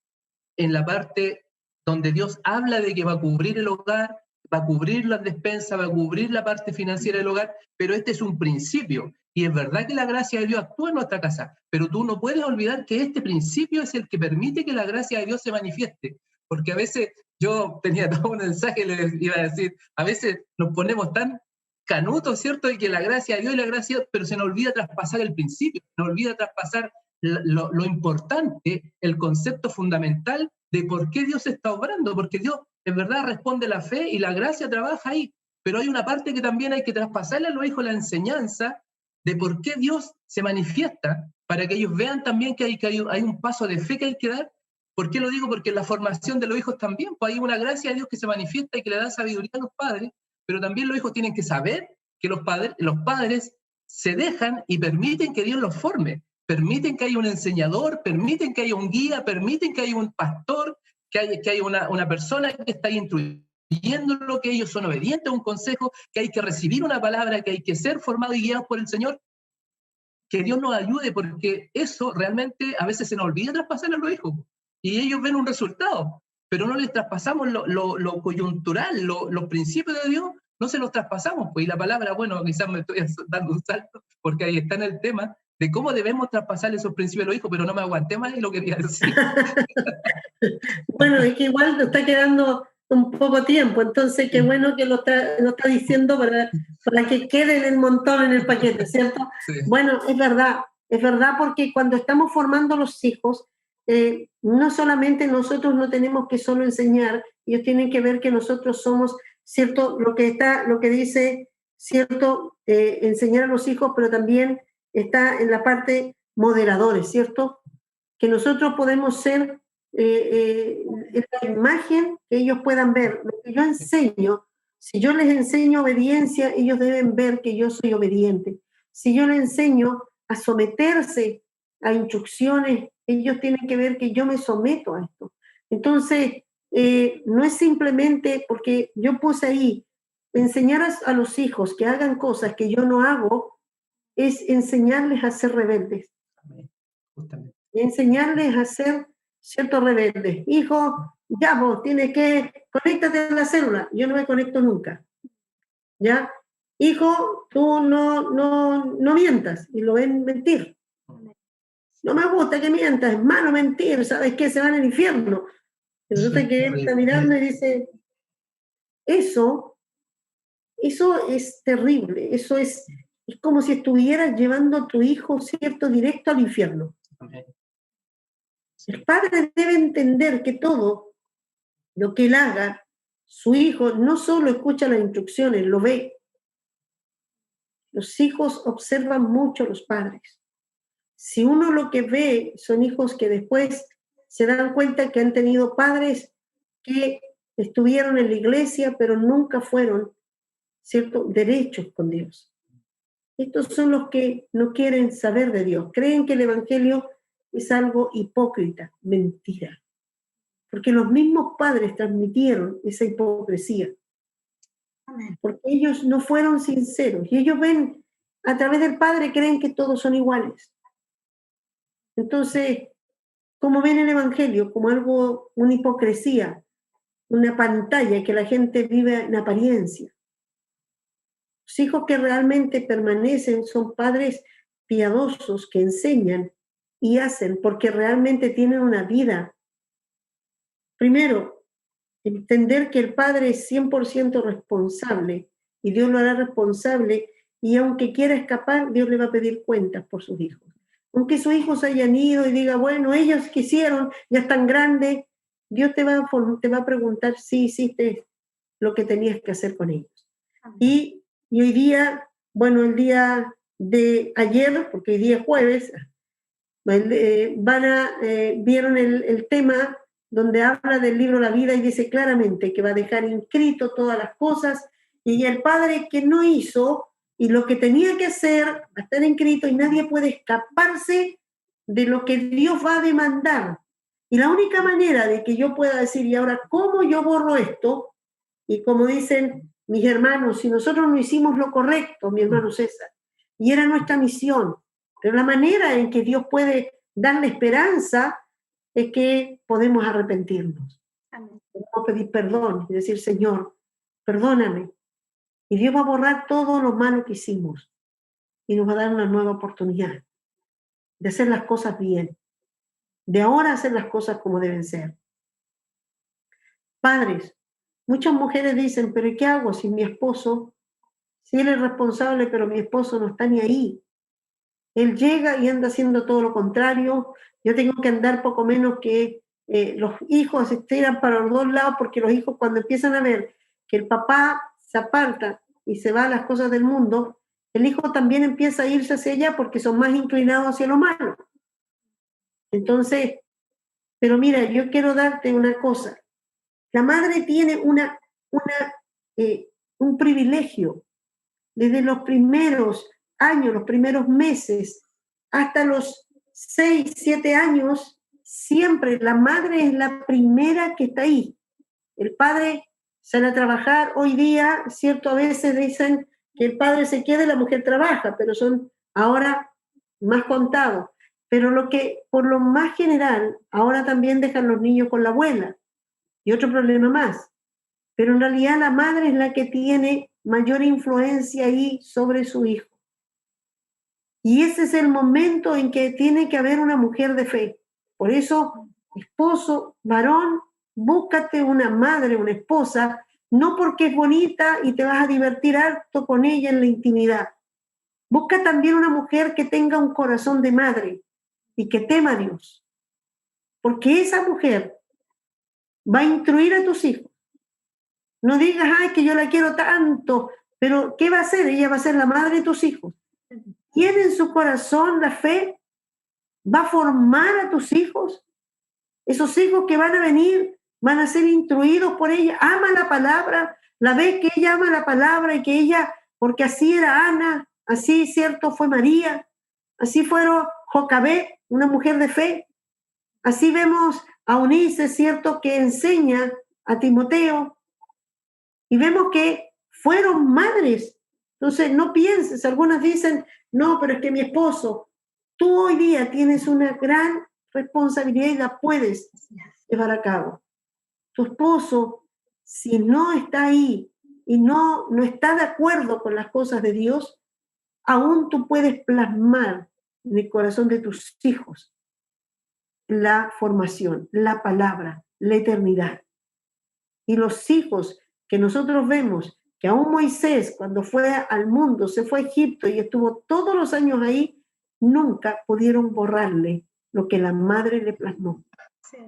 Speaker 2: en la parte donde Dios habla de que va a cubrir el hogar, va a cubrir las despensas, va a cubrir la parte financiera del hogar, pero este es un principio. Y es verdad que la gracia de Dios actúa en nuestra casa, pero tú no puedes olvidar que este principio es el que permite que la gracia de Dios se manifieste. Porque a veces yo tenía todo un mensaje, les iba a decir, a veces nos ponemos tan canutos, ¿cierto? Y que la gracia de Dios y la gracia, pero se nos olvida traspasar el principio, se nos olvida traspasar lo importante, el concepto fundamental de por qué Dios está obrando, porque Dios en verdad responde la fe y la gracia trabaja ahí, pero hay una parte que también hay que traspasarle a los hijos, la enseñanza de por qué Dios se manifiesta, para que ellos vean también que hay un paso de fe que hay que dar. ¿Por qué lo digo? Porque en la formación de los hijos también, pues hay una gracia de Dios que se manifiesta y que le da sabiduría a los padres, pero también los hijos tienen que saber que los padres se dejan y permiten que Dios los forme, permiten que haya un enseñador, permiten que haya un guía, permiten que haya un pastor, que haya una persona que está instruyéndolo, que ellos son obedientes a un consejo, que hay que recibir una palabra, que hay que ser formados y guiados por el Señor. Que Dios nos ayude, porque eso realmente a veces se nos olvida traspasar a los hijos y ellos ven un resultado, pero no les traspasamos lo coyuntural, los principios de Dios, no se los traspasamos. Pues, y la palabra, bueno, quizás me estoy dando un salto, porque ahí está en el tema de cómo debemos traspasar esos principios a los hijos, pero no me aguanté más y lo quería decir.
Speaker 1: Bueno, es que igual nos está quedando un poco tiempo, entonces qué bueno que lo está diciendo para que quede en el montón en el paquete, ¿cierto?
Speaker 2: Sí.
Speaker 1: Bueno, es verdad porque cuando estamos formando los hijos, no solamente nosotros no tenemos que solo enseñar, ellos tienen que ver que nosotros somos, ¿cierto? Lo que dice, ¿cierto? Enseñar a los hijos, pero también está en la parte moderadores, ¿cierto? Que nosotros podemos ser la imagen que ellos puedan ver. Lo que yo enseño, si yo les enseño obediencia, ellos deben ver que yo soy obediente. Si yo les enseño a someterse a instrucciones, ellos tienen que ver que yo me someto a esto. Entonces, no es simplemente porque yo puse ahí, enseñar a los hijos que hagan cosas que yo no hago, es enseñarles a ser rebeldes.
Speaker 2: Justamente.
Speaker 1: Enseñarles a ser ciertos rebeldes. Hijo, ya vos tienes que, conéctate a la célula. Yo no me conecto nunca. ¿Ya? Hijo, tú no mientas. Y lo ven mentir. No me gusta que mientas, es malo mentir, ¿sabes qué? Se van al infierno. Y resulta que él está mirando y dice, eso es terrible, eso es como si estuvieras llevando a tu hijo, ¿cierto?, directo al infierno.
Speaker 2: Amén.
Speaker 1: El padre debe entender que todo lo que él haga, su hijo no solo escucha las instrucciones, lo ve. Los hijos observan mucho a los padres. Si uno lo que ve son hijos que después se dan cuenta que han tenido padres que estuvieron en la iglesia, pero nunca fueron, ¿cierto?, derechos con Dios. Estos son los que no quieren saber de Dios. Creen que el evangelio es algo hipócrita, mentira. Porque los mismos padres transmitieron esa hipocresía. Porque ellos no fueron sinceros. Y ellos ven, a través del padre, creen que todos son iguales. Entonces, ¿Cómo ven el Evangelio? Como algo, una hipocresía, una pantalla que la gente vive en apariencia. Los hijos que realmente permanecen son padres piadosos que enseñan y hacen porque realmente tienen una vida. Primero, entender que el padre es 100% responsable y Dios lo hará responsable, y aunque quiera escapar, Dios le va a pedir cuentas por sus hijos. Aunque sus hijos hayan ido y diga, bueno, ellos quisieron, ya están grandes, Dios te va a preguntar si hiciste lo que tenías que hacer con ellos. Y hoy día, bueno, el día de ayer, porque hoy día es jueves, vieron el tema donde habla del libro La Vida y dice claramente que va a dejar inscrito todas las cosas, y el padre que no hizo y lo que tenía que hacer va a estar inscrito y nadie puede escaparse de lo que Dios va a demandar. Y la única manera de que yo pueda decir, y ahora, ¿cómo yo borro esto? Y como dicen mis hermanos, si nosotros no hicimos lo correcto, mi hermano César, y era nuestra misión, pero la manera en que Dios puede darle esperanza es que podemos arrepentirnos.
Speaker 3: Amén.
Speaker 1: Podemos pedir perdón y decir, Señor, perdóname. Y Dios va a borrar todo lo malo que hicimos y nos va a dar una nueva oportunidad de hacer las cosas bien, de ahora hacer las cosas como deben ser. Padres, muchas mujeres dicen, pero ¿qué hago si mi esposo, si él es responsable, pero mi esposo no está ni ahí? Él llega y anda haciendo todo lo contrario. Yo tengo que andar poco menos que los hijos se tiran para los dos lados, porque los hijos cuando empiezan a ver que el papá se aparta y se va a las cosas del mundo, el hijo también empieza a irse hacia allá porque son más inclinados hacia lo malo. Entonces, pero mira, yo quiero darte una cosa. La madre tiene un privilegio. Desde los primeros años, los primeros meses, hasta los 6, 7 años, siempre la madre es la primera que está ahí. El padre sale a trabajar. Hoy día, cierto, a veces dicen que el padre se queda y la mujer trabaja, pero son ahora más contados. Pero por lo más general, ahora también dejan los niños con la abuela. Y otro problema más. Pero en realidad la madre es la que tiene mayor influencia ahí sobre su hijo. Y ese es el momento en que tiene que haber una mujer de fe. Por eso, esposo, varón, búscate una madre, una esposa, no porque es bonita y te vas a divertir harto con ella en la intimidad. Busca también una mujer que tenga un corazón de madre y que tema a Dios. Porque esa mujer va a instruir a tus hijos. No digas, ay, que yo la quiero tanto, pero ¿qué va a hacer? Ella va a ser la madre de tus hijos. ¿Tiene en su corazón la fe? ¿Va a formar a tus hijos? Esos hijos que van a venir van a ser instruidos por ella. Ama la palabra, la ve que ella ama la palabra y que ella, porque así era Ana, así, cierto, fue María, así fueron Jocabed, una mujer de fe. Así vemos a Eunice, cierto, que enseña a Timoteo. Y vemos que fueron madres. Entonces, no pienses, algunas dicen, no, pero es que mi esposo, tú hoy día tienes una gran responsabilidad y la puedes llevar a cabo. Tu esposo, si no está ahí y no está de acuerdo con las cosas de Dios, aún tú puedes plasmar en el corazón de tus hijos la formación, la palabra, la eternidad. Y los hijos que nosotros vemos, que aún Moisés, cuando fue al mundo, se fue a Egipto y estuvo todos los años ahí, nunca pudieron borrarle lo que la madre le plasmó.
Speaker 3: Sí.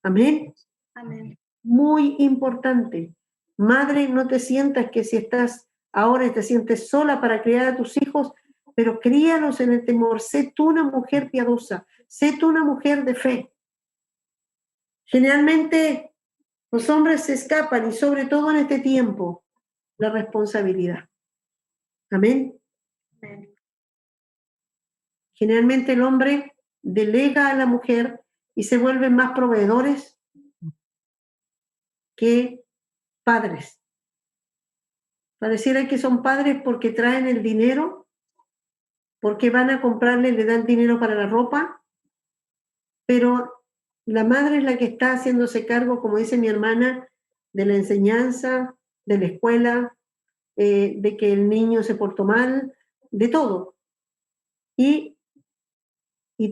Speaker 1: Amén.
Speaker 3: Amén.
Speaker 1: Muy importante. Madre, no te sientas que si estás ahora y te sientes sola para criar a tus hijos, pero críalos en el temor. Sé tú una mujer piadosa, sé tú una mujer de fe. Generalmente los hombres se escapan, y sobre todo en este tiempo, la responsabilidad. Amén.
Speaker 3: Amén.
Speaker 1: Generalmente el hombre delega a la mujer y se vuelven más proveedores que padres. Pareciera que son padres porque traen el dinero, porque van a comprarle, le dan dinero para la ropa, pero la madre es la que está haciéndose cargo, como dice mi hermana, de la enseñanza, de la escuela, de que el niño se portó mal, de todo. Y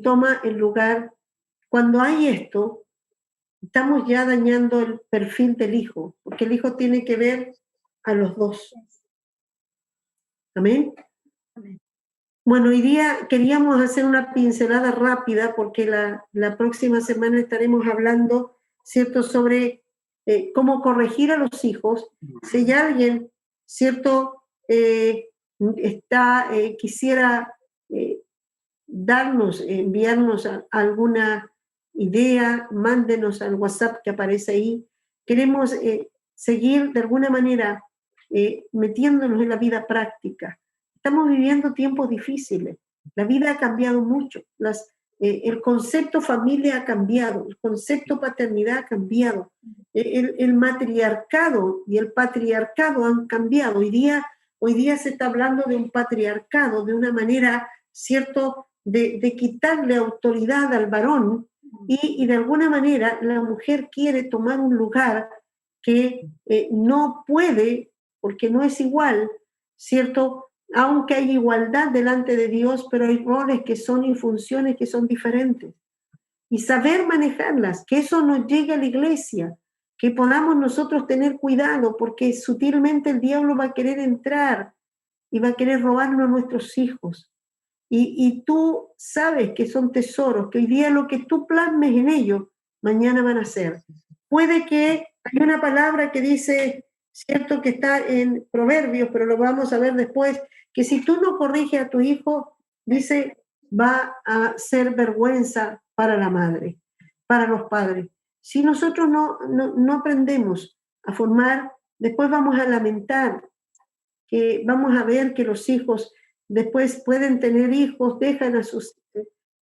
Speaker 1: toma el lugar. Cuando hay esto, estamos ya dañando el perfil del hijo, porque el hijo tiene que ver a los dos. ¿Amén?
Speaker 3: Amén.
Speaker 1: Bueno, hoy día queríamos hacer una pincelada rápida porque la próxima semana estaremos hablando, ¿cierto?, sobre cómo corregir a los hijos. Si alguien, ¿cierto?, quisiera enviarnos alguna idea, mándenos al WhatsApp que aparece ahí. Queremos seguir de alguna manera metiéndonos en la vida práctica. Estamos viviendo tiempos difíciles. La vida ha cambiado mucho. El concepto familia ha cambiado. El concepto paternidad ha cambiado. El matriarcado y el patriarcado han cambiado. Hoy día se está hablando de un patriarcado de una manera, ¿cierto?, de quitarle autoridad al varón y de alguna manera la mujer quiere tomar un lugar que no puede, porque no es igual, ¿cierto? Aunque hay igualdad delante de Dios, pero hay roles que son y funciones que son diferentes. Y saber manejarlas, que eso nos llegue a la iglesia, que podamos nosotros tener cuidado, porque sutilmente el diablo va a querer entrar y va a querer robarnos a nuestros hijos. Y tú sabes que son tesoros, que hoy día lo que tú plasmes en ellos, mañana van a ser. Puede que hay una palabra que dice, cierto, que está en Proverbios, pero lo vamos a ver después, que si tú no corriges a tu hijo, dice, va a ser vergüenza para la madre, para los padres. Si nosotros no aprendemos a formar, después vamos a lamentar, que vamos a ver que los hijos después pueden tener hijos, dejan a sus...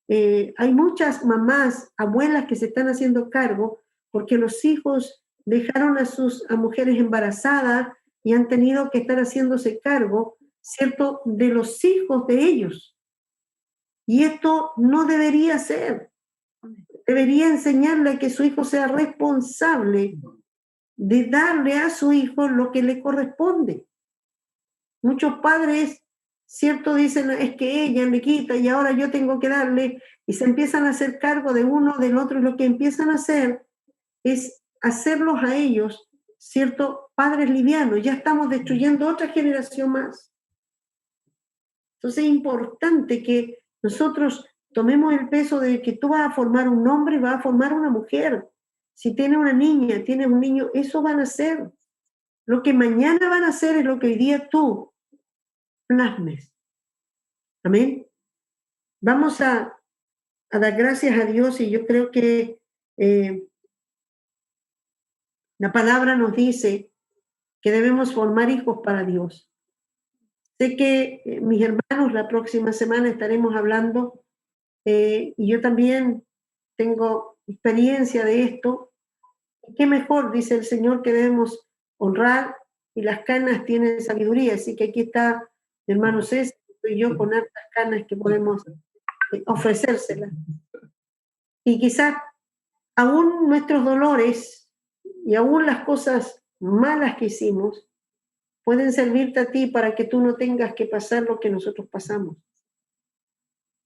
Speaker 1: hay muchas mamás, abuelas que se están haciendo cargo porque los hijos dejaron a mujeres embarazadas y han tenido que estar haciéndose cargo, ¿cierto?, de los hijos de ellos. Y esto no debería ser. Debería enseñarle a que su hijo sea responsable de darle a su hijo lo que le corresponde. Muchos padres, ¿cierto?, dicen, es que ella me quita y ahora yo tengo que darle, y se empiezan a hacer cargo de uno, del otro, y lo que empiezan a hacer es hacerlos a ellos, ¿cierto?, padres livianos. Ya estamos destruyendo otra generación más. Entonces es importante que nosotros tomemos el peso de que tú vas a formar un hombre y vas a formar una mujer. Si tienes una niña, tienes un niño, eso van a ser. Lo que mañana van a hacer es lo que hoy día tú plasmes. Amén. Vamos a dar gracias a Dios, y yo creo que la palabra nos dice que debemos formar hijos para Dios. Sé que mis hermanos la próxima semana estaremos hablando y yo también tengo experiencia de esto. ¿Qué mejor? Dice el Señor que debemos honrar, y las canas tienen sabiduría, así que aquí está mi hermano César y yo con hartas canas que podemos ofrecérselas. Y quizás aún nuestros dolores y aún las cosas malas que hicimos pueden servirte a ti para que tú no tengas que pasar lo que nosotros pasamos.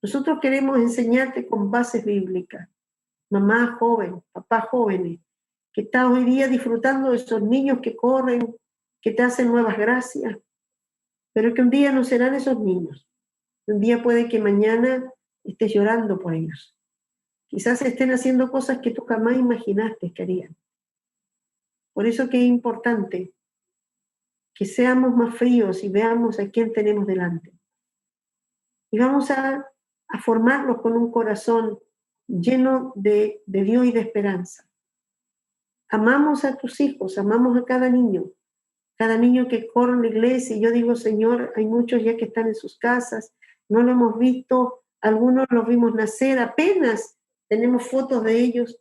Speaker 1: Nosotros queremos enseñarte con bases bíblicas. Mamá joven, papá jóvenes, que estás hoy día disfrutando de esos niños que corren, que te hacen nuevas gracias, pero que un día no serán esos niños. Un día puede que mañana estés llorando por ellos. Quizás estén haciendo cosas que tú jamás imaginaste que harían. Por eso que es importante que seamos más fríos y veamos a quién tenemos delante. Y vamos a formarlos con un corazón lleno de Dios y de esperanza. Amamos a tus hijos, amamos a cada niño que corre en la iglesia. Y yo digo, Señor, hay muchos ya que están en sus casas, no lo hemos visto, algunos los vimos nacer, apenas tenemos fotos de ellos,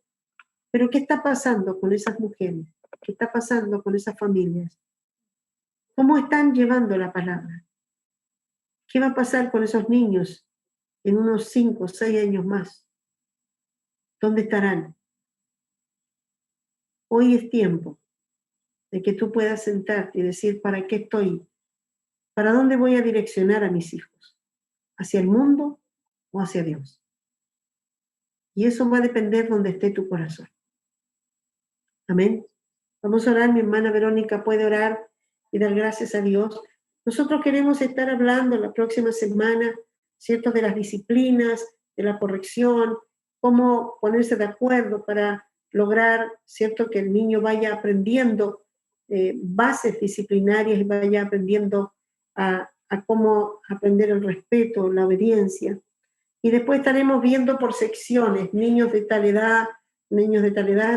Speaker 1: pero ¿qué está pasando con esas mujeres? ¿Qué está pasando con esas familias? ¿Cómo están llevando la palabra? ¿Qué va a pasar con esos niños en unos 5 o 6 años más? ¿Dónde estarán? Hoy es tiempo de que tú puedas sentarte y decir, ¿para qué estoy? ¿Para dónde voy a direccionar a mis hijos? ¿Hacia el mundo o hacia Dios? Y eso va a depender de donde esté tu corazón. Amén. Vamos a orar, mi hermana Verónica puede orar y dar gracias a Dios. Nosotros queremos estar hablando la próxima semana, ¿cierto?, de las disciplinas, de la corrección, cómo ponerse de acuerdo para lograr, ¿cierto?, que el niño vaya aprendiendo bases disciplinarias y vaya aprendiendo a cómo aprender el respeto, la obediencia. Y después estaremos viendo por secciones, niños de tal edad,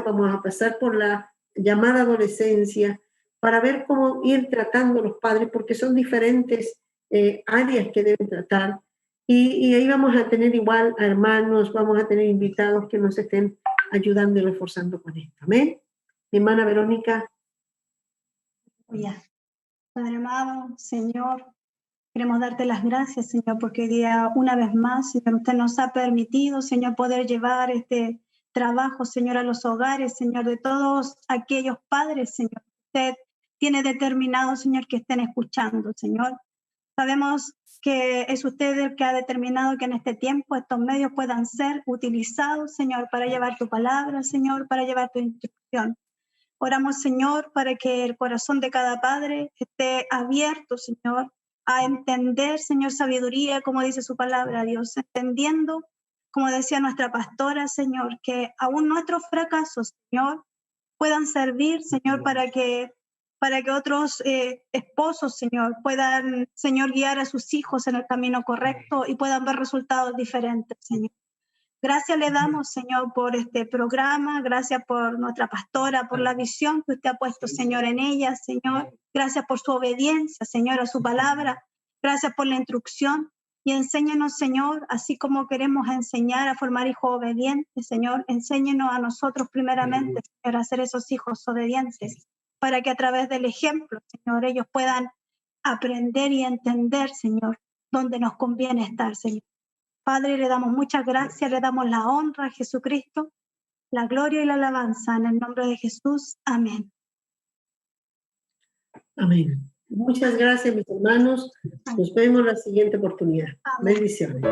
Speaker 1: vamos a pasar por la llamada adolescencia, para ver cómo ir tratando los padres, porque son diferentes áreas que deben tratar. Y ahí vamos a tener igual a hermanos, vamos a tener invitados que nos estén ayudando y reforzando con esto. Amén. Mi hermana Verónica.
Speaker 3: Padre amado, Señor, queremos darte las gracias, Señor, porque hoy día, una vez más, Señor, usted nos ha permitido, Señor, poder llevar este trabajo, Señor, a los hogares, Señor, de todos aquellos padres, Señor, usted tiene determinado, Señor, que estén escuchando, Señor. Sabemos que es usted el que ha determinado que en este tiempo estos medios puedan ser utilizados, Señor, para llevar tu palabra, Señor, para llevar tu instrucción. Oramos, Señor, para que el corazón de cada padre esté abierto, Señor, a entender, Señor, sabiduría, como dice su palabra, Dios, entendiendo, como decía nuestra pastora, Señor, que aún nuestros fracasos, Señor, puedan servir, Señor, para que otros esposos, Señor, puedan, Señor, guiar a sus hijos en el camino correcto y puedan ver resultados diferentes, Señor. Gracias le damos, Señor, por este programa, gracias por nuestra pastora, por la visión que usted ha puesto, Señor, en ella, Señor. Gracias por su obediencia, Señor, a su palabra. Gracias por la instrucción y enséñanos, Señor, así como queremos enseñar a formar hijos obedientes, Señor, enséñanos a nosotros primeramente, Señor, a ser esos hijos obedientes, para que a través del ejemplo, Señor, ellos puedan aprender y entender, Señor, dónde nos conviene estar, Señor. Padre, le damos muchas gracias, le damos la honra a Jesucristo, la gloria y la alabanza en el nombre de Jesús. Amén.
Speaker 1: Amén. Muchas gracias, mis hermanos. Nos vemos la siguiente oportunidad. Bendiciones.